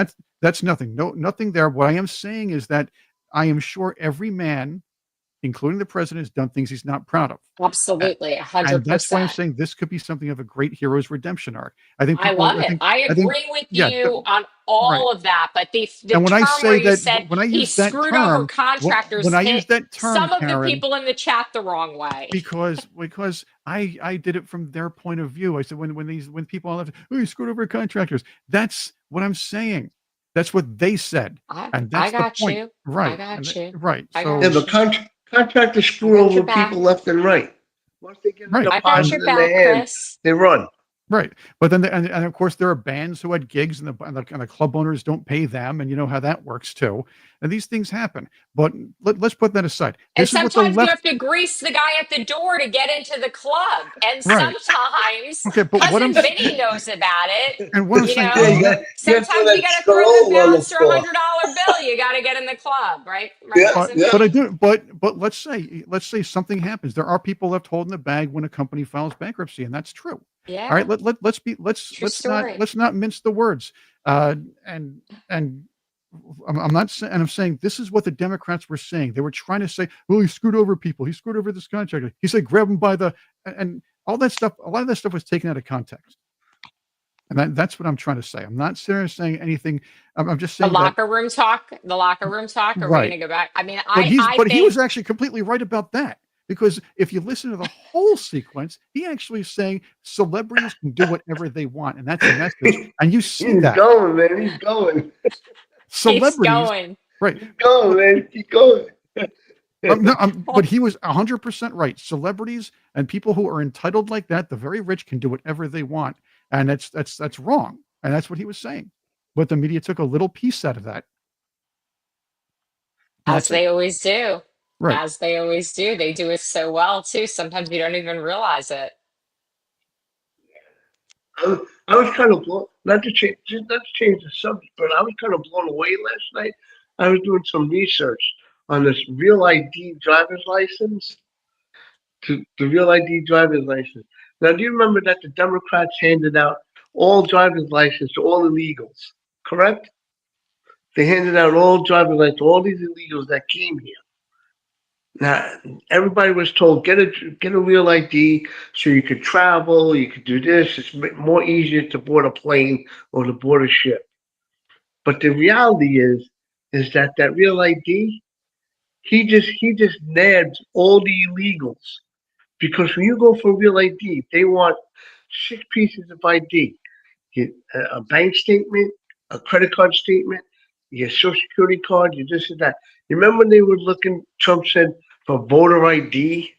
that's nothing. No, nothing there. What I am saying is that I am sure every man, including the president, has done things he's not proud of. A Absolutely, and that's why I'm 100%. saying this could be something of a great hero's redemption arc. I think I people love it. I I think agree with yeah, you on right. all of that. But the And when I term where say you that said when I he use that screwed over term, when contractors I hit use that term, some of the Karen, people in the chat the wrong way. because I did it from their point of view. I said when people on left, "Oh, you screwed over contractors." That's what I'm saying. That's what they said, and I that's the got point. you. I Right, got you. right. I Yeah, So got but you. contractors I screw got your over people back. left and right. Once they get a right, I got and your deposit in back, their hand, Chris. they run. right, but then and of course, there are bands who had gigs and the club owners don't pay them, and you know how that works too, and these things happen, but let's put that aside. And This is what the sometimes you left have to grease the guy at the door to get into the club. And right, sometimes okay, but what I'm cousin s Vinny knows about it. and what I'm saying Yeah, is that you got to throw Sometimes you that got to throw the stroll on the bouncer a floor. $100 bill. You got to get in the club, right? Right, Yeah, cousin yeah. I Vinny? do, but let's say something happens. There are people left holding the bag when a company files bankruptcy, and that's true. All right, Yeah, let's be true story. let's not mince the words. And I'm not saying, and I'm saying this is what the Democrats were saying. They were trying to say, "Well, he screwed over people. He screwed over this contractor." He said, "Grab him by the," and all that stuff. A lot of that stuff was taken out of context, and that's what I'm trying to say. I'm not saying anything. I'm just The saying that locker room talk, the locker room talk. Are we going right. to go back? I mean, I But he was think actually completely right about that, because if you listen to the whole sequence, he actually is saying celebrities can do whatever they want, and that's a message, and you see He's that. going, man. He's going. he's Celebrities going. right, He's going, but man. Keep going. no, but he was 100% right. Celebrities and people who are entitled like that, the very rich, can do whatever they want, and that's wrong, and that's what he was saying. But the media took a little piece out of that. As That's it. they always do. Right. As they always do. They do it so well, too. Sometimes you don't even realize it. I was kind of blown, not to change the subject, but I was kind of blown away last night. I was doing some research on this real ID driver's license, to the real ID driver's license. Now, do you remember that the Democrats handed out all driver's license to all illegals? Correct? They handed out all driver's license to all these illegals that came here. Now, everybody was told get a real ID so you could travel, you could do this. It's more easier to board a plane or to board a ship. But the reality is that real ID, he just nabbed all the illegals, because when you go for real ID, they want 6 pieces of ID: a bank statement, a credit card statement, your social security card, your this and that. You remember when they were looking? Trump said for voter ID,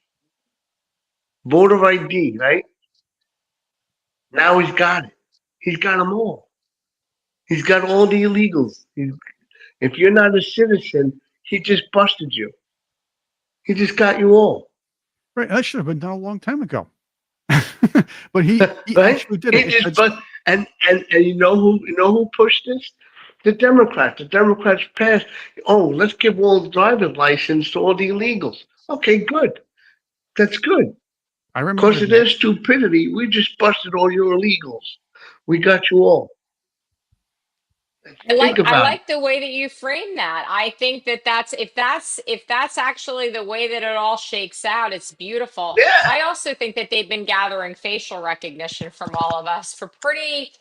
right? Now he's got it. He's got them all. He's got all the illegals. If you're not a citizen, he just busted you. He just got you all. Right. That should have been done a long time ago. But he Right? actually did He it. It just said bust, And you know who pushed this? The Democrats. The Democrats passed. Oh, let's give all driver's license to all the illegals. Okay, good. That's good. I remember Because of that. their stupidity, we just busted all your illegals. We got you all. Think I about it. like the way that you frame that. I think that if that's actually the way that it all shakes out, it's beautiful. Yeah. I also think that they've been gathering facial recognition from all of us for pretty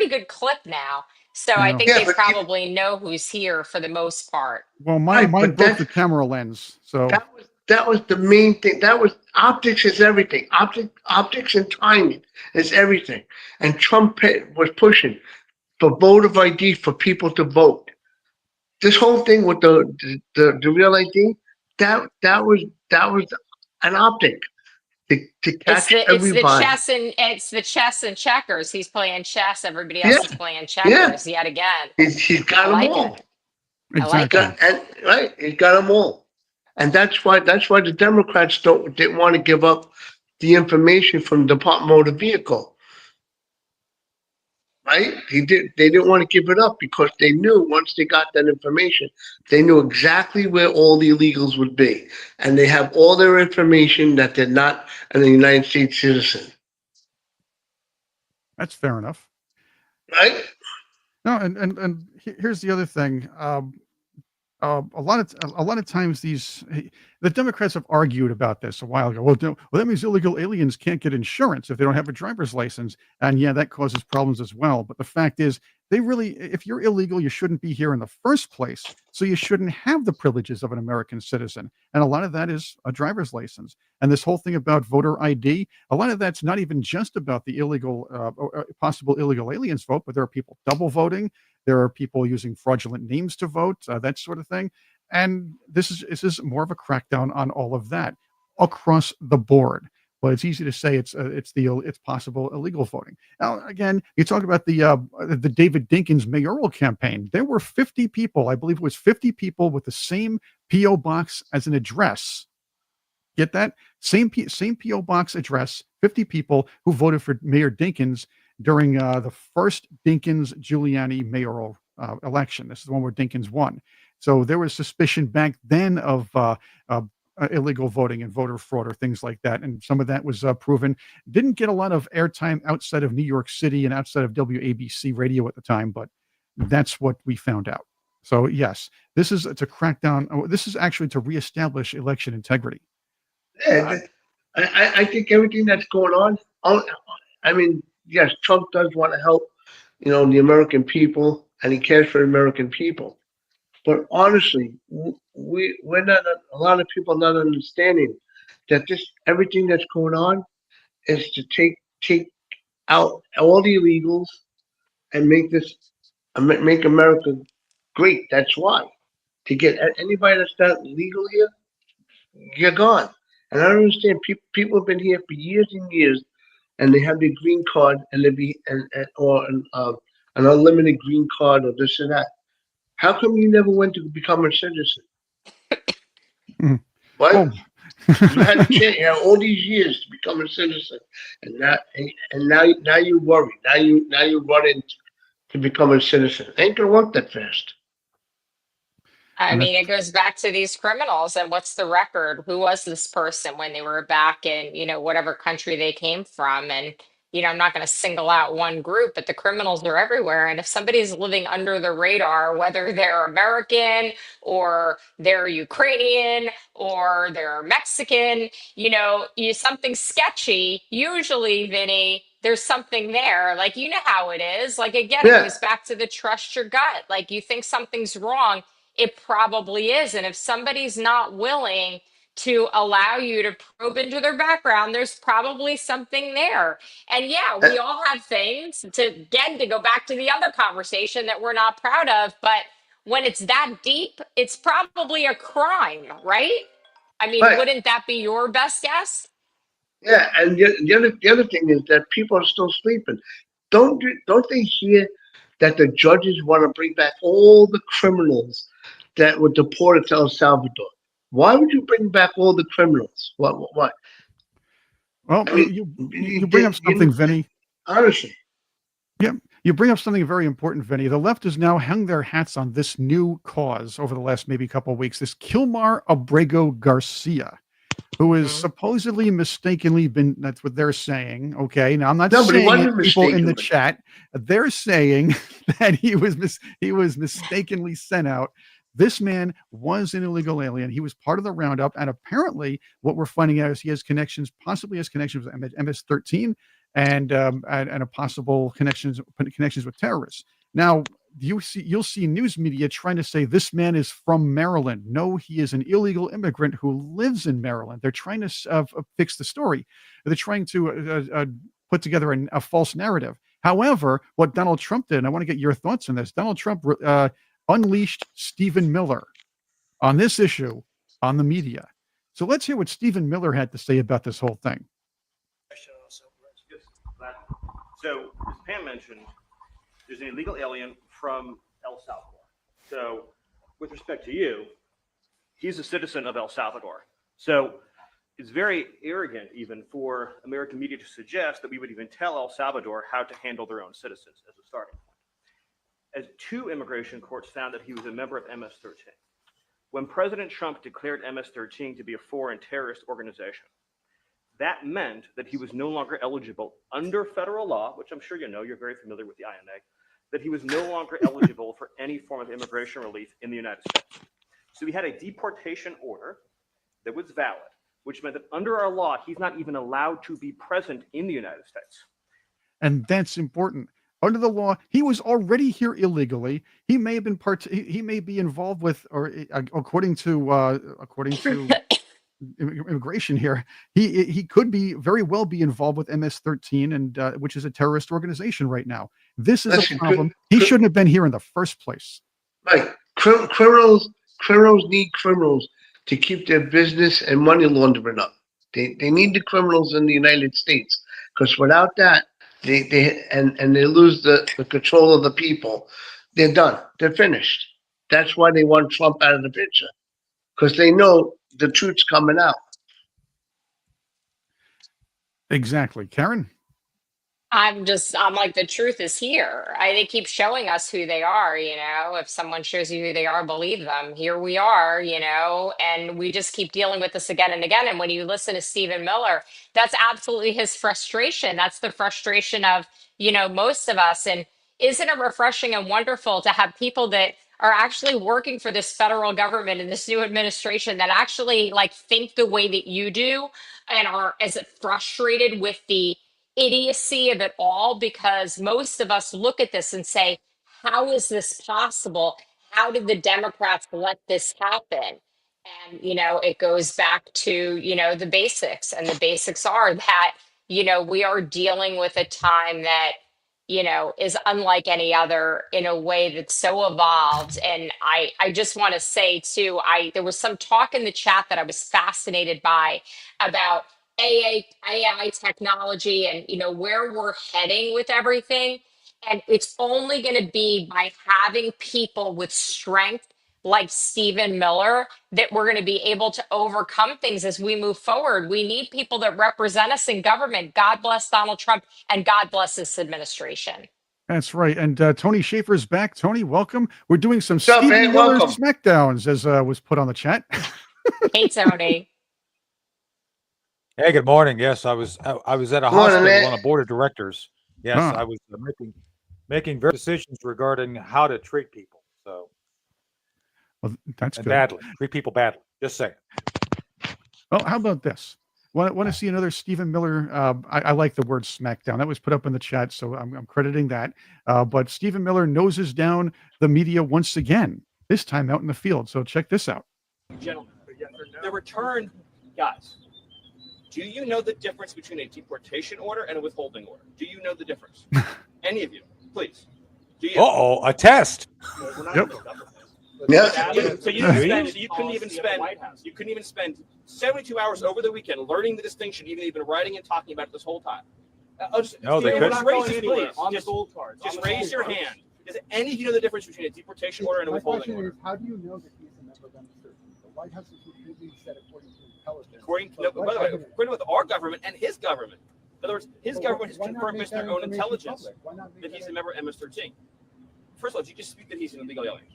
good clip now. So I Yeah. think Yeah, they but probably know who's here for the most part. Well, mine right, mine but broke the camera lens, so that was the main thing. That was optics is everything. Optics and timing is everything. And Trump was pushing for voter ID for people to vote. This whole thing with the real ID, that was an optic to catch everybody. It's the chess and checkers. He's playing chess. Everybody Yeah, else is playing yeah. checkers yet again. He's I got them like it. all. I like it. exactly. And right, he's got them all. And that's why the Democrats didn't want to give up the information from the Department of Motor Vehicle. Right? They didn't want to give it up because they knew once they got that information, they knew exactly where all the illegals would be. And they have all their information that they're not a United States citizen. That's fair enough. Right? No, and here's the other thing. A lot of times the Democrats have argued about this a while ago. Well, that means illegal aliens can't get insurance if they don't have a driver's license, and yeah, that causes problems as well. But the fact is, if you're illegal, you shouldn't be here in the first place. So you shouldn't have the privileges of an American citizen, and a lot of that is a driver's license. And this whole thing about voter ID, a lot of that's not even just about the possible illegal aliens vote, but there are people double voting. There are people using fraudulent names to vote, that sort of thing. And this is more of a crackdown on all of that across the board. But it's easy to say it's possible illegal voting. Now, again, you talk about the David Dinkins mayoral campaign. There were 50 people, I believe it was 50 people with the same PO box as an address. Get that? Same PO box address. 50 people who voted for Mayor Dinkins during the first Dinkins Giuliani mayoral election. This is the one where Dinkins won. So there was suspicion back then of illegal voting and voter fraud or things like that, and some of that was proven. Didn't get a lot of airtime outside of New York City and outside of WABC radio at the time, but that's what we found out. So yes, this is to crack down. This is actually to reestablish election integrity. Yeah, I think everything that's going on. I mean, yes, Trump does want to help, the American people, and he cares for the American people. But honestly, we're not a lot of people not understanding that this everything that's going on is to take out all the illegals and make America great. That's why to get anybody that's not legal here, you're gone. And I don't understand. People have been here for years and years, and they have their green card, and they be and or an unlimited green card or this and that. How come you never went to become a citizen? Mhm. What? Well, You had a chance. You had all these years to become a citizen, and now you worry. Now you running to become a citizen. Ain't gonna work that fast. I and that, mean, it goes back to these criminals and what's the record? Who was this person when they were back in, whatever country they came from? And, I'm not going to single out one group, but the criminals are everywhere. And if somebody's living under the radar, whether they're American or they're Ukrainian or they're Mexican, something sketchy, usually, Vinny, there's something there. Like, you know how it is. Like, again, it Yeah, goes back to the trust your gut. Like, you think something's wrong, it probably is. And if somebody's not willing to allow you to probe into their background, there's probably something there. And yeah, uh, we all have things to go back to the other conversation that we're not proud of. But when it's that deep, it's probably a crime, right? I mean, right. wouldn't that be your best guess? Yeah, and the other thing is that people are still sleeping. Don't they hear that the judges want to bring back all the criminals that were deported to El Salvador? Why would you bring back all the criminals? What? well, I mean, you you bring up did, something, Vinny. honestly. Yeah, you bring up something very important, Vinny. The left has now hung their hats on this new cause over the last maybe couple of weeks. This Kilmar Abrego Garcia, who is Mhm. supposedly mistakenly been, that's what they're saying. Okay. Now I'm not No, but he saying it, wasn't people in the mistakenly. chat. They're saying that he was mistakenly sent out. This man was an illegal alien. He was part of the roundup. And apparently what we're finding out is he has connections, possibly has connections with MS-13 and a possible connections with terrorists. Now, you'll see news media trying to say this man is from Maryland. No, he is an illegal immigrant who lives in Maryland. They're trying to fix the story. They're trying to put together a false narrative. However, what Donald Trump did, and I want to get your thoughts on this. Donald Trump unleashed Stephen Miller on this issue on the media. So let's hear what Stephen Miller had to say about this whole thing. So, as Pam mentioned, there's an illegal alien from El Salvador. So, with respect to you, he's a citizen of El Salvador. So, it's very arrogant even for American media to suggest that we would even tell El Salvador how to handle their own citizens as a starting point. As 2 immigration courts found that he was a member of MS-13. When President Trump declared MS-13 to be a foreign terrorist organization, that meant that he was no longer eligible under federal law, which I'm sure you know, you're very familiar with the INA, that he was no longer eligible for any form of immigration relief in the United States. So we had a deportation order that was valid, which meant that under our law, he's not even allowed to be present in the United States. And that's important. Under the law, he was already here illegally. He may have been he may be involved with, or according to immigration here, he could be very well be involved with MS-13, and which is a terrorist organization right now. This is a problem. He shouldn't have been here in the first place. Right. Criminals need criminals to keep their business and money laundering up. They need the criminals in the United States, because without that, they lose the control of the people. They're done. They're finished. That's why they want Trump out of the picture, because they know the truth's coming out. Exactly. Karyn? I'm like, the truth is here. They keep showing us who they are. If someone shows you who they are, believe them. Here we are, and we just keep dealing with this again and again. And when you listen to Stephen Miller, that's absolutely his frustration. That's the frustration of, most of us. And isn't it refreshing and wonderful to have people that are actually working for this federal government and this new administration that actually like think the way that you do and are as frustrated with the idiocy of it all, because most of us look at this and say, how is this possible? How did the Democrats let this happen? And, it goes back to, the basics. And the basics are that, we are dealing with a time that, is unlike any other in a way that's so evolved. And I just want to say too, there was some talk in the chat that I was fascinated by about AI technology and where we're heading with everything. And it's only going to be by having people with strength like Stephen Miller that we're going to be able to overcome things as we move forward. We need people that represent us in government. God bless Donald Trump and God bless this administration. That's right. And Tony Shaffer's back. Tony, welcome. We're doing some What's up, Stephen man? Miller Welcome. Smackdowns, as was put on the chat. Hey, Tony. Hey, good morning. Yes, I was at a Morning, hospital man. on a board of directors. Yes, Huh. I was making various decisions regarding how to treat people. So, Well, that's and good. badly, treat people badly. Just saying. Well, how about this? Want to see another Stephen Miller? I like the word smackdown. That was put up in the chat, so I'm crediting that. But Stephen Miller noses down the media once again, this time out in the field. So check this out. Gentlemen, the return, guys, do you know the difference between a deportation order and a withholding order? Do you know the difference? Any of you, please. Do you? Uh-oh, a test. Yep. Yeah. So you couldn't even spend 72 hours over the weekend learning the distinction, even writing and talking about it this whole time. No, they couldn't. Just raise your hand. Does any of you know the difference between a deportation order and a withholding order? How do you know that he's a member of MS-13? The White House has repeatedly said, according to intelligence. According to our government and his government. In other words, his But government has why not confirmed make based on that their own information intelligence public? Why not make that he's that- a member of MS-13. First of all, do you dispute that he's an illegal alien?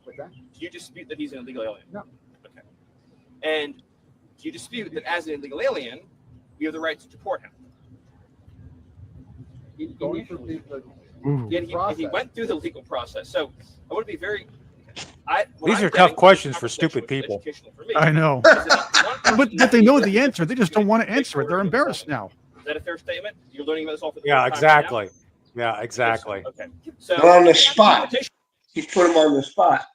What's that? Do you dispute that he's an illegal alien? No. Okay. And do you dispute that as an illegal alien, we have the right to deport him? He's going through the Ooh. Yet he process. went through the legal process. So I want to be very. These are tough questions for stupid people. I know. But they know the answer. They just don't want to answer it. They're embarrassed now. Is that a fair statement? You're learning about this all for the Yeah, first time right now? exactly. Yeah, exactly. Okay. So They're on the spot. He put him on the spot.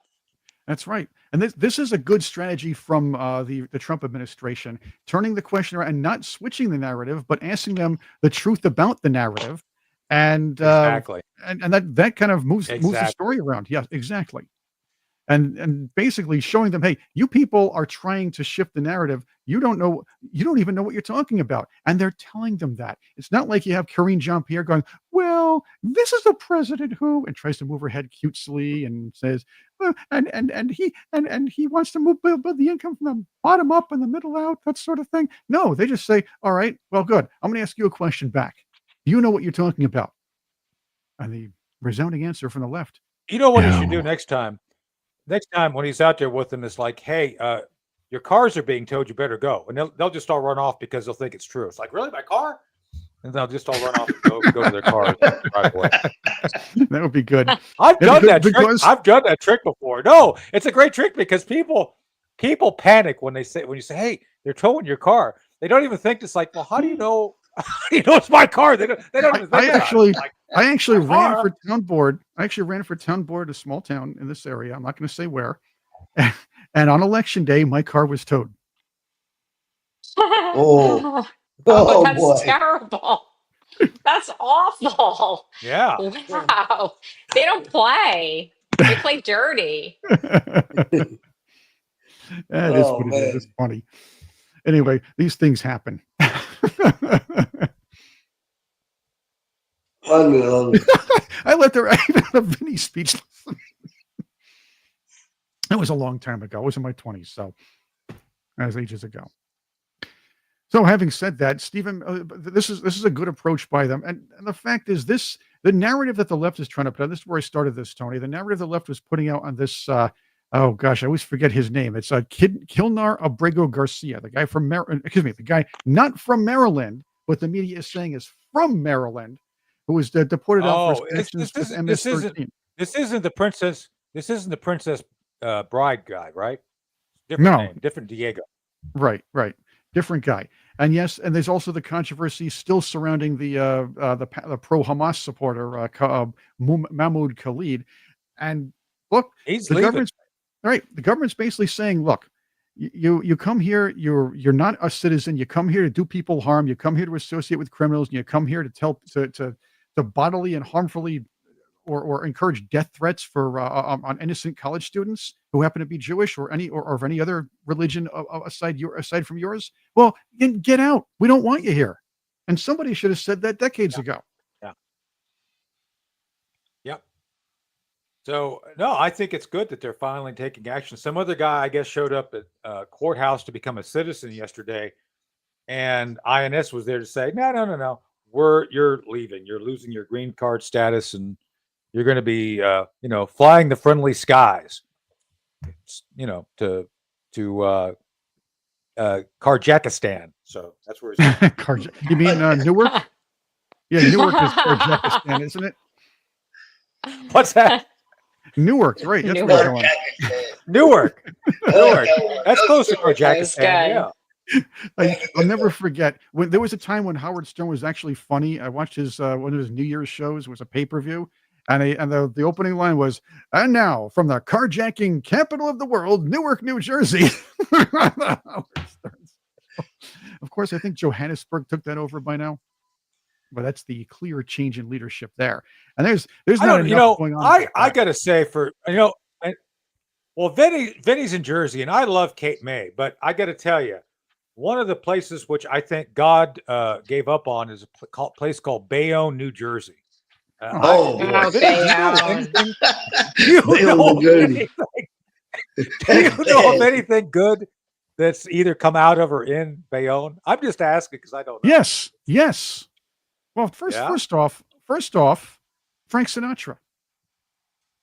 That's right. And this is a good strategy from the Trump administration, turning the question around and not switching the narrative, but asking them the truth about the narrative. And Exactly. and that kind of moves the Exactly. story around. Yes, exactly. And basically showing them, hey, you people are trying to shift the narrative. You don't even know what you're talking about. And they're telling them that. It's not like you have Karyn Jean-Pierre going, well, this is the president who, and tries to move her head cutesily and says, well, and he wants to build the income from the bottom up and the middle out, that sort of thing. No, they just say, all right, well, good. I'm going to ask you a question back. Do you know what you're talking about? And the resounding answer from the left. You know what he should No. do next time? Next time when he's out there with them, it's like, hey, your cars are being towed. You better go. And they'll just all run off because they'll think it's true. It's like, really, my car? And they'll just all run off and go to their cars. Right away. That would be good. I've Yeah, done that trick. because- I've done that trick before. No, it's a great trick because people panic when you say, hey, they're towing your car. They don't even think it's like, well, how do you know? You know, it's my car. They don't even think I about actually, it. Like, I actually my ran car. for town board. I actually ran for town board, a small town in this area. I'm not going to say where. And on election day, my car was towed. Oh. Oh, Oh that's boy. terrible. That's awful. Yeah. Wow. They don't play. They play dirty. That is Oh, what it man. is. It's funny. Anyway, these things happen. Unreal. I let the Vinny speechless. That was a long time ago. I was in my 20s, so that was ages ago. So, having said that, Stephen, this is a good approach by them, and the fact is, the narrative that the left is trying to put out. This is where I started this, Tony. The narrative the left was putting out on this. Oh gosh, I always forget his name. It's Kilnar Abrego Garcia, the guy from the guy not from Maryland, but the media is saying is from Maryland, who was deported out for his actions with MS-13. This isn't the princess. This isn't the Princess Bride guy, right? Different No. name, different Diego. Right. Different guy. And yes, and there's also the controversy still surrounding the pro-Hamas supporter Mahmoud Khalid. And look, He's the leaving. government's right. The government's basically saying, look, you come here, you're not a citizen. You come here to do people harm. You come here to associate with criminals, and you come here to bodily and harmfully or encourage death threats for on innocent college students who happen to be Jewish or of any other religion aside from yours. Well, then get out. We don't want you here. And somebody should have said that decades ago. Yep. So no, I think it's good that they're finally taking action. Some other guy, I guess, showed up at courthouse to become a citizen yesterday, and INS was there to say, no, you're leaving. You're losing your green card status, and you're going to be, flying the friendly skies, to Kyrgyzstan. So that's where he's going. You mean Newark? Yeah, Newark is Kyrgyzstan, isn't it? What's that? Newark, right? That's where Newark. we're going. Newark. That's close to Kyrgyzstan. good. Yeah. I'll never forget when there was a time when Howard Stern was actually funny. I watched his one of his New Year's shows. It was a pay-per-view, and the opening line was, "And now from the carjacking capital of the world, Newark, New Jersey." Howard Stern. Of course, I think Johannesburg took that over by now, but that's the clear change in leadership there. And there's not enough going on. I got to say Vinny's in Jersey, and I love Cape May, but I got to tell you, one of the places which I think God gave up on is a place called Bayonne, New Jersey. Oh, Oh, Bayonne. Do you Bayonne, know New Jersey. anything? Do you know of anything good that's either come out of or in Bayonne? I'm just asking because I don't know. Yes, yes. Well, Yeah? first off, Frank Sinatra.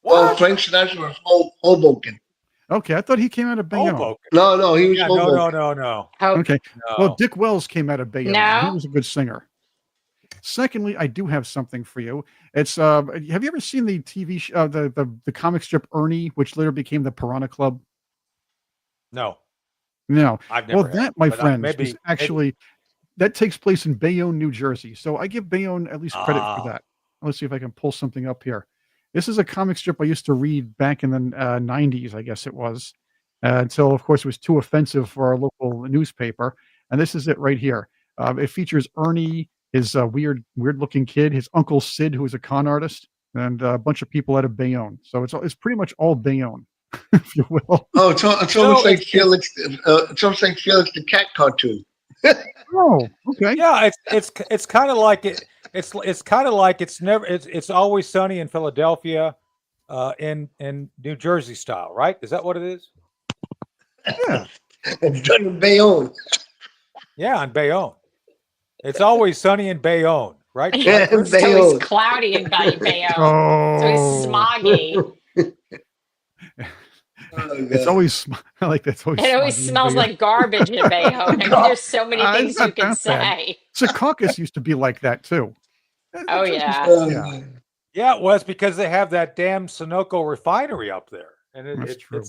Well, What? Frank Sinatra was Hoboken. Okay, I thought he came out of Bayonne. Hoboken. No, he was Yeah, no, Hoboken. no. Oh, Okay. Well, No. Dick Wells came out of Bayonne. He no. was a good singer. Secondly, I do have something for you. It's have you ever seen the TV the comic strip Ernie, which later became the Piranha Club? No. No. I've Well, never had. that, my But friends, maybe was actually that takes place in Bayonne, New Jersey. So I give Bayonne at least credit for Ah. that. Let's see if I can pull something up here. This is a comic strip I used to read back in the 90s, I guess it was, until, of course, it was too offensive for our local newspaper. And this is it right here. It features Ernie, his weird-looking kid, his uncle Sid, who is a con artist, and a bunch of people out of Bayonne. So it's pretty much all Bayonne, if you will. Oh, it's almost No, like Felix. It's almost like Felix the Cat cartoon. Oh, okay. Yeah, it's kind of like it's kind of like it's always sunny in Philadelphia, in New Jersey style, right? Is that what it is? Yeah. It's done in Bayonne. Yeah, in Bayonne. It's always sunny in Bayonne, right? Yeah, Chris? It's always Bayonne. cloudy in Bayonne. It's always Oh, smoggy. Oh, it's God. always I like that. It's always It always smoggy in smells Bayonne. like garbage in Bayonne. I mean, there's so many It's things you not can that bad. say. Secaucus used to be like that too. Oh, Jersey's- yeah. Yeah. Yeah, it was because they have that damn Sunoco refinery up there, and That's true.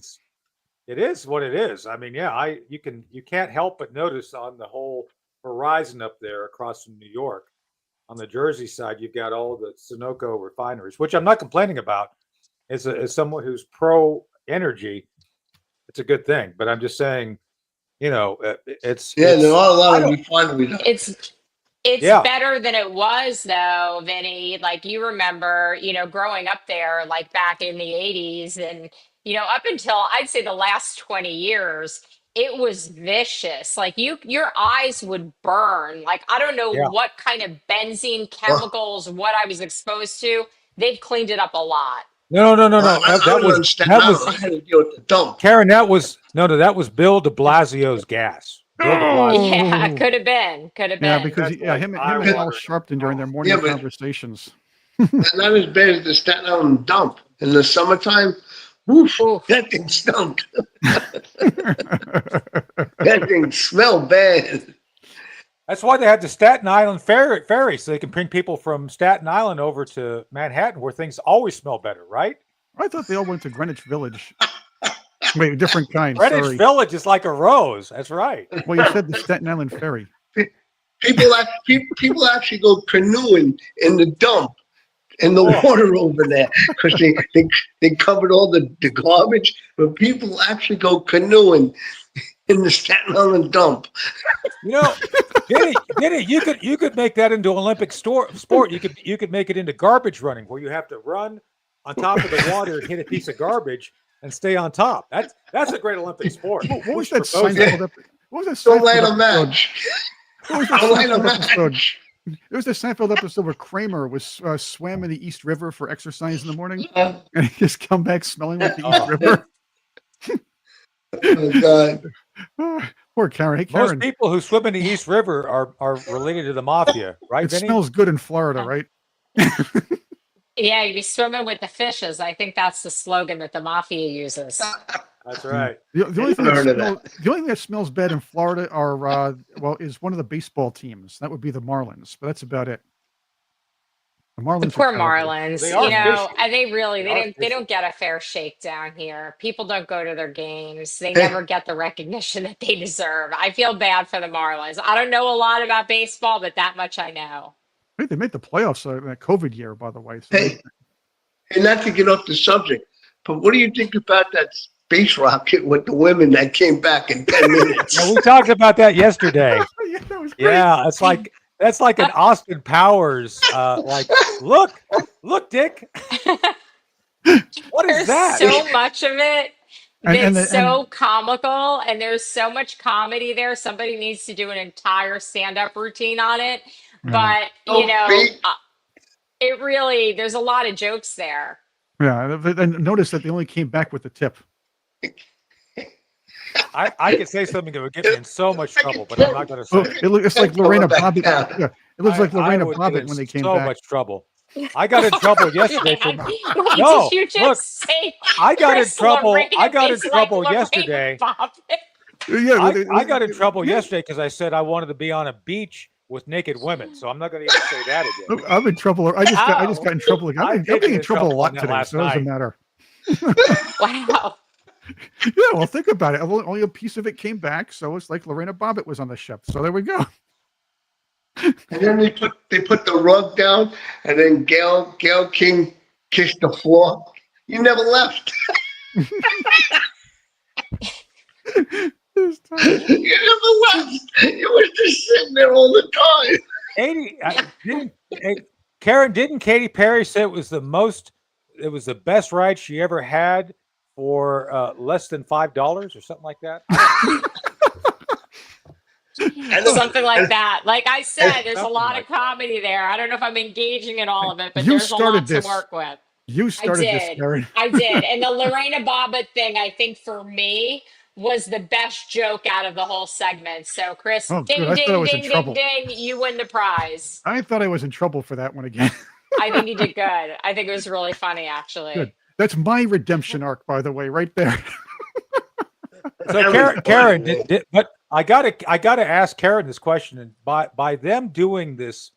it is what it is. I mean, yeah, you can't help but notice on the whole horizon up there across from New York, on the Jersey side, you've got all the Sunoco refineries, which I'm not complaining about. As someone who's pro energy, it's a good thing. But I'm just saying, it's Yeah, there are a lot I of don't- refineries. It's Yeah. better than it was though, Vinny. Like you remember, growing up there, like back in the 80s and up until I'd say the last 20 years, it was vicious. Like your eyes would burn. Like I don't know Yeah. what kind of benzene chemicals, what I was exposed to. They've cleaned it up a lot. No. I was on Staten Island. I had to deal with the dump. Karen. That was Bill De Blasio's gas. Bill de Blasio. Yeah, Oh. could have been. Yeah, because That's him like and eye Al watering. Sharpton during their morning Yeah, but- conversations. Not as bad as the Staten Island dump. In the summertime, woof, Oof. that thing stunk. That thing smelled bad. That's why they had the Staten Island ferry, so they can bring people from Staten Island over to Manhattan, where things always smell better, right? I thought they all went to Greenwich Village. Wait, different kind. Greenwich Sorry. Village is like a rose. That's right. Well, you said the Staten Island Ferry. People actually go canoeing in the dump in the water over there because they covered all the garbage. But people actually go canoeing in the Staten Island dump. Denny, you could make that into Olympic sport. You could make it into garbage running, where you have to run on top of the water and hit a piece of garbage and stay on top. That's a great Olympic sport. What was that Proposed Seinfeld what was that Don't light Seinfeld a episode? match. What was that Don't light a Seinfeld episode? match. It was the Seinfeld episode where Kramer was swam in the East River for exercise in the morning, Oh, and he just come back smelling like the East River. God. Poor Karen. Hey, Most Karen, people who swim in the East River are related to the mafia, right, it Vinny? smells good in Florida, right? Yeah, you be swimming with the fishes. I think that's the slogan that the mafia uses. That's right. The only thing Never heard of the only thing that smells bad in Florida are is one of the baseball teams. That would be the Marlins, but that's about it. The Marlins. The are poor terrible. Marlins, They are fishy. and they really They are they don't get a fair shake down here. People don't go to their games. They never get the recognition that they deserve. I feel bad for the Marlins. I don't know a lot about baseball, but that much I know. Wait, they made the playoffs in that COVID year, by the way. So Hey, and not to get off the subject, but what do you think about that space rocket with the women that came back in 10 minutes? Yeah, we talked about that yesterday. yeah, that was great. Yeah, that's like an Austin Powers. Like, look, Dick. What is There's that? so much of it And- that's and- so comical, and there's so much comedy there. Somebody needs to do an entire stand-up routine on it. Yeah. But Big. it really there's a lot of jokes there. Yeah, and notice that they only came back with the tip. I could say something that would get me in so much trouble, but I'm not going to say Oh, it. it's like Lorena back Bobbitt. down. Yeah, it looks like I Lorena would get Bobbitt in when they came so back. much trouble. I got in trouble yesterday for Man, wait, no. did you just Look, say I got in Chris trouble. Lorena I got in is like trouble Lorena yesterday. Bobbitt? Yeah, I got in trouble yeah. yesterday because I said I wanted to be on a beach with naked women. So I'm not going to even say that again. I'm in trouble. I just Oh, got in trouble again. I I'm did getting get in trouble a on lot that today, last so it doesn't night. matter. wow. Yeah, well, think about it. Only a piece of it came back, so it's like Lorena Bobbitt was on the ship. So there we go. And then they put the rug down, and then Gail King kissed the floor. You never left. This time. You never left. You was just sitting there all the time. Karyn, didn't Katy Perry say it was the best ride she ever had for less than $5 or something like that? Something like that. Like I said, there's a Something lot like of comedy there. I don't know if I'm engaging in all of it, but You there's a lot started to this. work with. You I started this, did. Karyn. I did. And the Lorena Bobbitt thing, I think for me, was the best joke out of the whole segment. So, Chris, Oh, good. ding, I thought I ding, was in ding, ding, trouble. ding, you win the prize. I thought I was in trouble for that one again. I think you did good. I think it was really funny, actually. Good. That's my redemption arc, by the way, right there. So Karyn, but I gotta ask Karyn this question. And by them doing this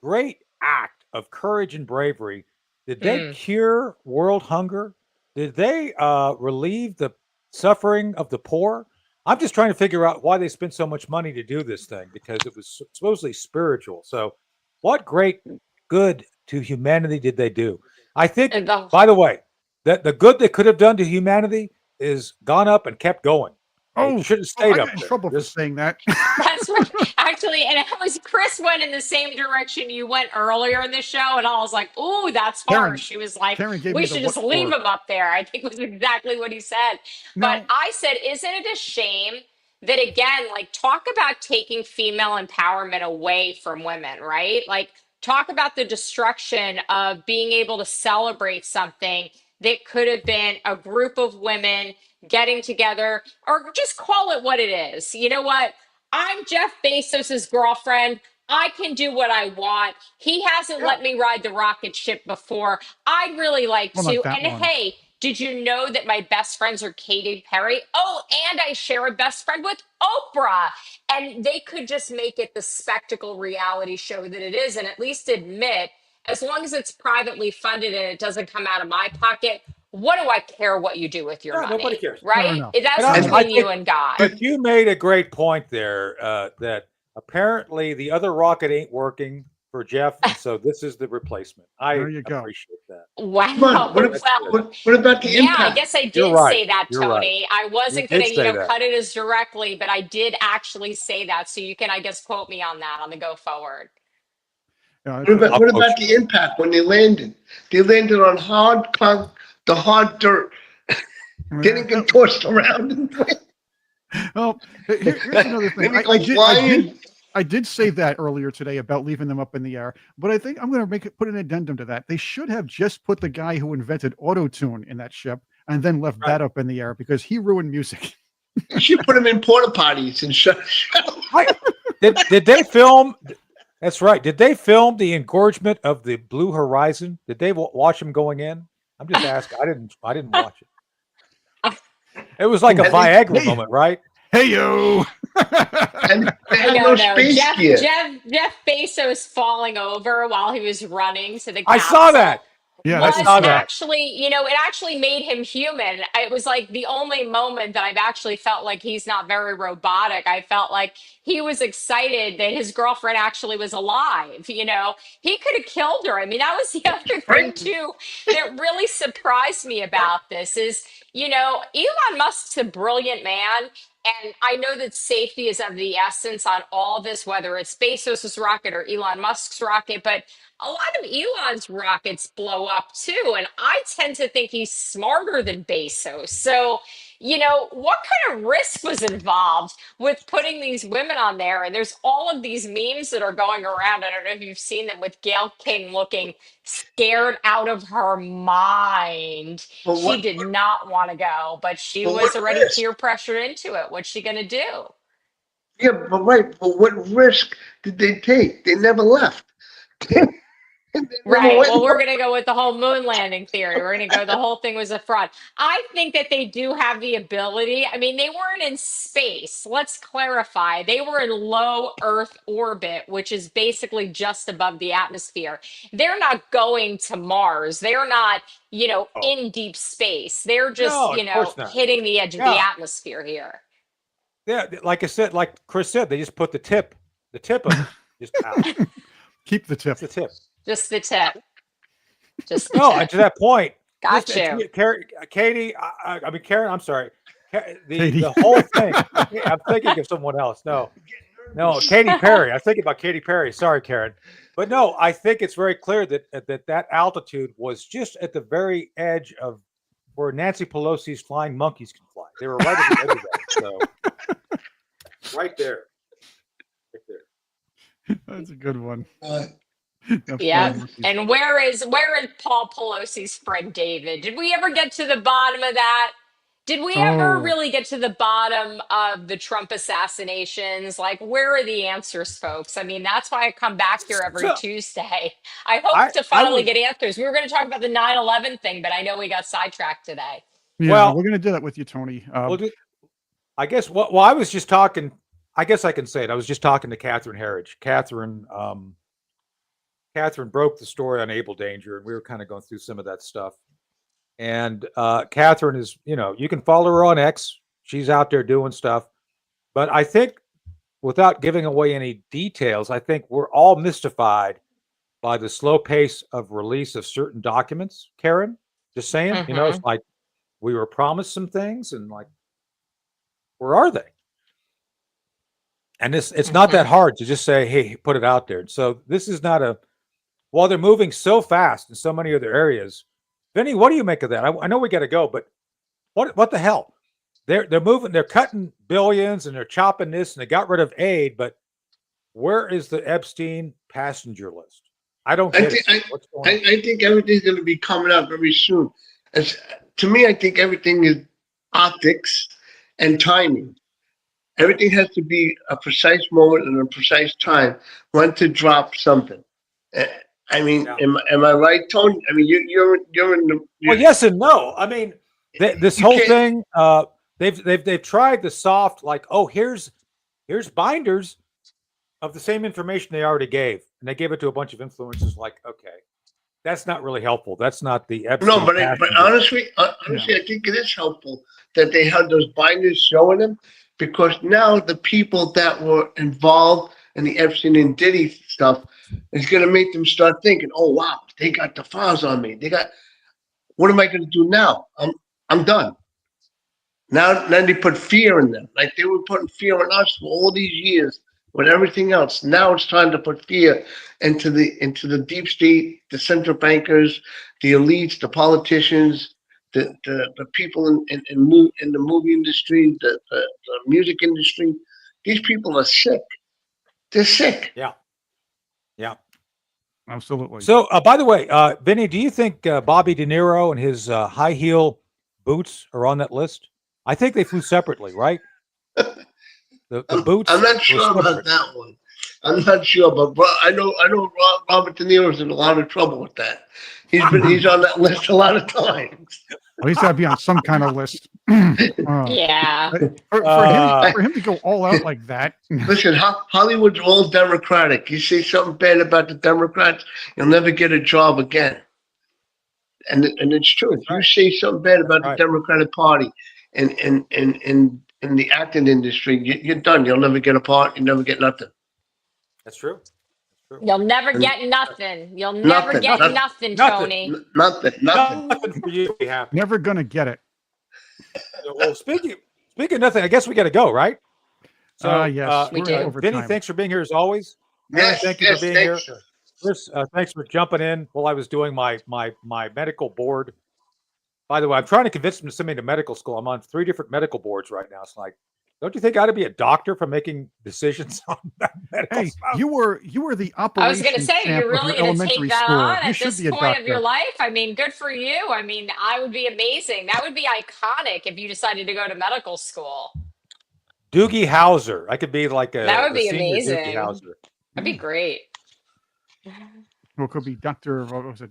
great act of courage and bravery, did they cure world hunger? Did they relieve the suffering of the poor? I'm just trying to figure out why they spent so much money to do this thing, because it was supposedly spiritual. So, what great good to humanity did they do? I think, by the way, that the good they could have done to humanity is gone up and kept going. It should have stayed I up got in there. trouble for saying that. That's right. Actually, and it was Chris went in the same direction you went earlier in the show, and I was like, "Ooh, that's harsh." She was like, Karyn gave "We me the should what just leave for. him up there." I think was exactly what he said. But No. I said, "Isn't it a shame that again, like, talk about taking female empowerment away from women, right? Like, talk about the destruction of being able to celebrate something that could have been a group of women getting together, or just call it what it is. You know what? I'm Jeff Bezos's girlfriend. I can do what I want. He hasn't let me ride the rocket ship before. I'd really like Well, to. not that And one. hey, did you know that my best friends are Katy Perry? Oh, and I share a best friend with Oprah. And they could just make it the spectacle reality show that it is, and at least admit, as long as it's privately funded and it doesn't come out of my pocket, what do I care what you do with your money? Nobody cares. Fair Right? enough. That's Fair between enough. you and God. But you made a great point there that apparently the other rocket ain't working for Jeff, and so this is the replacement. There you go. Appreciate that. Wow. Come on. What about the Yeah, I impact? guess I You're did right. say that, You're right. Tony. I wasn't You going did to, say that. cut it as directly, but I did actually say that. So you can, I guess, quote me on that on the go forward. Yeah, What about the impact when they landed? They landed on the hard dirt. Didn't get tossed around. Well, here's another thing. Then they go flying. I did say that earlier today about leaving them up in the air, but I think I'm going to put an addendum to that. They should have just put the guy who invented auto-tune in that ship and then left that up in the air, because he ruined music. You should put them in porta potties and shut. Did they film? That's right. Did they film the engorgement of the Blue Horizon? Did they watch him going in? I'm just asking. I didn't watch it. It was like a Viagra moment, right? Hey yo! And they had No, space gear. Jeff Bezos falling over while he was running to the I capsule. saw that. Yeah, Was I saw that. actually, it actually made him human. It was like the only moment that I've actually felt like he's not very robotic. I felt like he was excited that his girlfriend actually was alive. He could have killed her. I mean, that was the other thing too that really surprised me about this is, Elon Musk's a brilliant man. And I know that safety is of the essence on all of this, whether it's Bezos's rocket or Elon Musk's rocket, but a lot of Elon's rockets blow up too, and I tend to think he's smarter than Bezos. So, what kind of risk was involved with putting these women on there? And there's all of these memes that are going around. I don't know if you've seen them with Gail King looking scared out of her mind. But She did not want to go, but she what was already risk? peer pressured into it. What's she going to do? Yeah, but right. But what risk did they take? They never left. They never Right. went. Well, we're going to go with the whole moon landing theory. We're going to go, the whole thing was a fraud. I think that they do have the ability. I mean, they weren't in space. Let's clarify. They were in low Earth orbit, which is basically just above the atmosphere. They're not going to Mars. They're not, Oh, in deep space. They're just, no, of course not. hitting the edge of the Yeah. atmosphere here. Yeah. Like I said, like Chris said, they just put the tip of it just out. Keep the tip. It's the tip. Just the tip. Just the No, tip. and to that point, Got just- you. Katie, I mean, Karen, I'm sorry. Katie. The whole thing, I'm thinking of someone else. No, Katy Perry. I'm thinking about Katy Perry. Sorry, Karen. But no, I think it's very clear that altitude was just at the very edge of where Nancy Pelosi's flying monkeys can fly. They were right at the edge of that. So, right there. Right there. That's a good one. That's Yeah. funny. And where is Paul Pelosi's friend David? Did we ever get to the bottom of that? Did we ever Oh, really get to the bottom of the Trump assassinations? Like, where are the answers, folks? I mean, that's why I come back here every So, Tuesday. I hope to I finally would. get answers. We were going to talk about the 9/11 thing, but I know we got sidetracked today. yeah. Well, We're gonna do that with you, Tony. well, I guess. Well, I was just talking. I guess I can say it. I was just talking to Catherine Herridge. Catherine broke the story on Able Danger, and we were kind of going through some of that stuff. And Catherine is, you can follow her on X. She's out there doing stuff. But I think, without giving away any details, I think we're all mystified by the slow pace of release of certain documents. Karen, just saying, it's like we were promised some things, and like, where are they? And it's not that hard to just say, hey, put it out there. So this is not while they're moving so fast in so many other areas. Vinny, what do you make of that? I know we got to go, but what the hell? They're moving, they're cutting billions and they're chopping this and they got rid of aid, but where is the Epstein passenger list? I don't get it. What's going on? I think everything's going to be coming out very soon. To me, I think everything is optics and timing. Everything has to be a precise moment and a precise time when to drop something. I mean, Yeah. am I right, Tony? I mean, you're in the. Well, yes and no. I mean, this You whole can't- thing, they've tried the soft, like, oh, here's binders of the same information they already gave, and they gave it to a bunch of influencers. Like, okay, that's not really helpful. That's not the Epstein. No, but honestly, I think it is helpful that they had those binders showing them, because now the people that were involved in the Epstein and Diddy stuff is going to make them start thinking, "Oh wow, they got the files on me. What am I going to do now? I'm done." Now they put fear in them, like they were putting fear in us for all these years with everything else. Now it's time to put fear into the deep state, the central bankers, the elites, the politicians, the people in the movie industry, the music industry. These people are sick. They're sick. Yeah. absolutely. So, by the way, Vinny, do you think Bobby De Niro and his high heel boots are on that list? I think they flew separately, right? The boots. I'm not were sure about separate. that one. I'm not sure, but I know Robert De Niro's in a lot of trouble with that. He's on that list a lot of times. Well, he's got to be on some kind of list. Yeah. For him to go all out like that. Listen, Hollywood's all Democratic. You say something bad about the Democrats, you'll never get a job again. And it's true. If you say something bad about the Democratic Party and in the acting industry, you're done. You'll never get a part. You never get nothing. That's true. You'll never get nothing. You'll never get nothing, Tony. Nothing. For you to be happy. Never gonna get it. Well, speaking of nothing, I guess we got to go, right? So, yes, we we're do. over Vinny, time. thanks for being here as always. Yes, Thank you for being here. Chris, thanks for jumping in while I was doing my medical board. By the way, I'm trying to convince them to send me to medical school. I'm on 3 different medical boards right now. It's like, don't you think I ought to be a doctor for making decisions on medical Hey, stuff? you were the I was going to operations say, champ you're of really your going to take elementary that school. on You at should this be a point of your doctor. life. I mean, good for you. I mean, I would be amazing. That would be iconic if you decided to go to medical school. Doogie Howser. I could be like That would the be senior Doogie amazing. Howser. That'd be great. Or it could be Dr. What was it?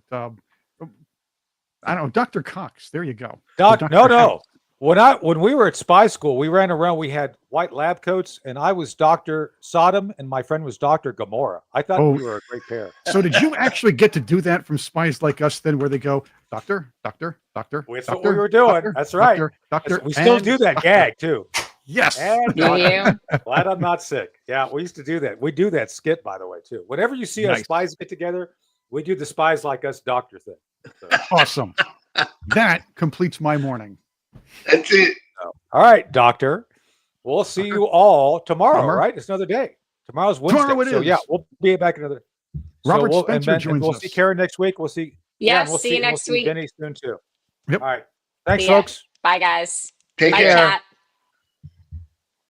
I don't know, Dr. Cox. There you go. Or Dr. No. House. When we were at spy school, we ran around. We had white lab coats, and I was Dr. Sodom, and my friend was Dr. Gomorrah. I thought we were a great pair. So did you actually get to do that from Spies Like Us then, where they go, doctor? That's Doctor, what we were doing. That's right. Doctor, We still do that doctor. gag too. Yes. And Do you? glad I'm not sick. Yeah, we used to do that. We do that skit, by the way, too. Whenever you see us Nice. spies get together, we do the Spies Like Us doctor thing. So, Awesome. That completes my morning. That's it. all right, doctor. We'll see you all tomorrow, Summer. right? It's another day. Tomorrow's Wednesday. Tomorrow it so yeah, is. we'll be back another. Robert so Spencer and joins we'll us. see Karyn next week. We'll see. Yes, we'll see you next we'll see week. Benny soon too. Yep. All right. Thanks, See ya. folks. Bye, guys. Take Bye, care. chat.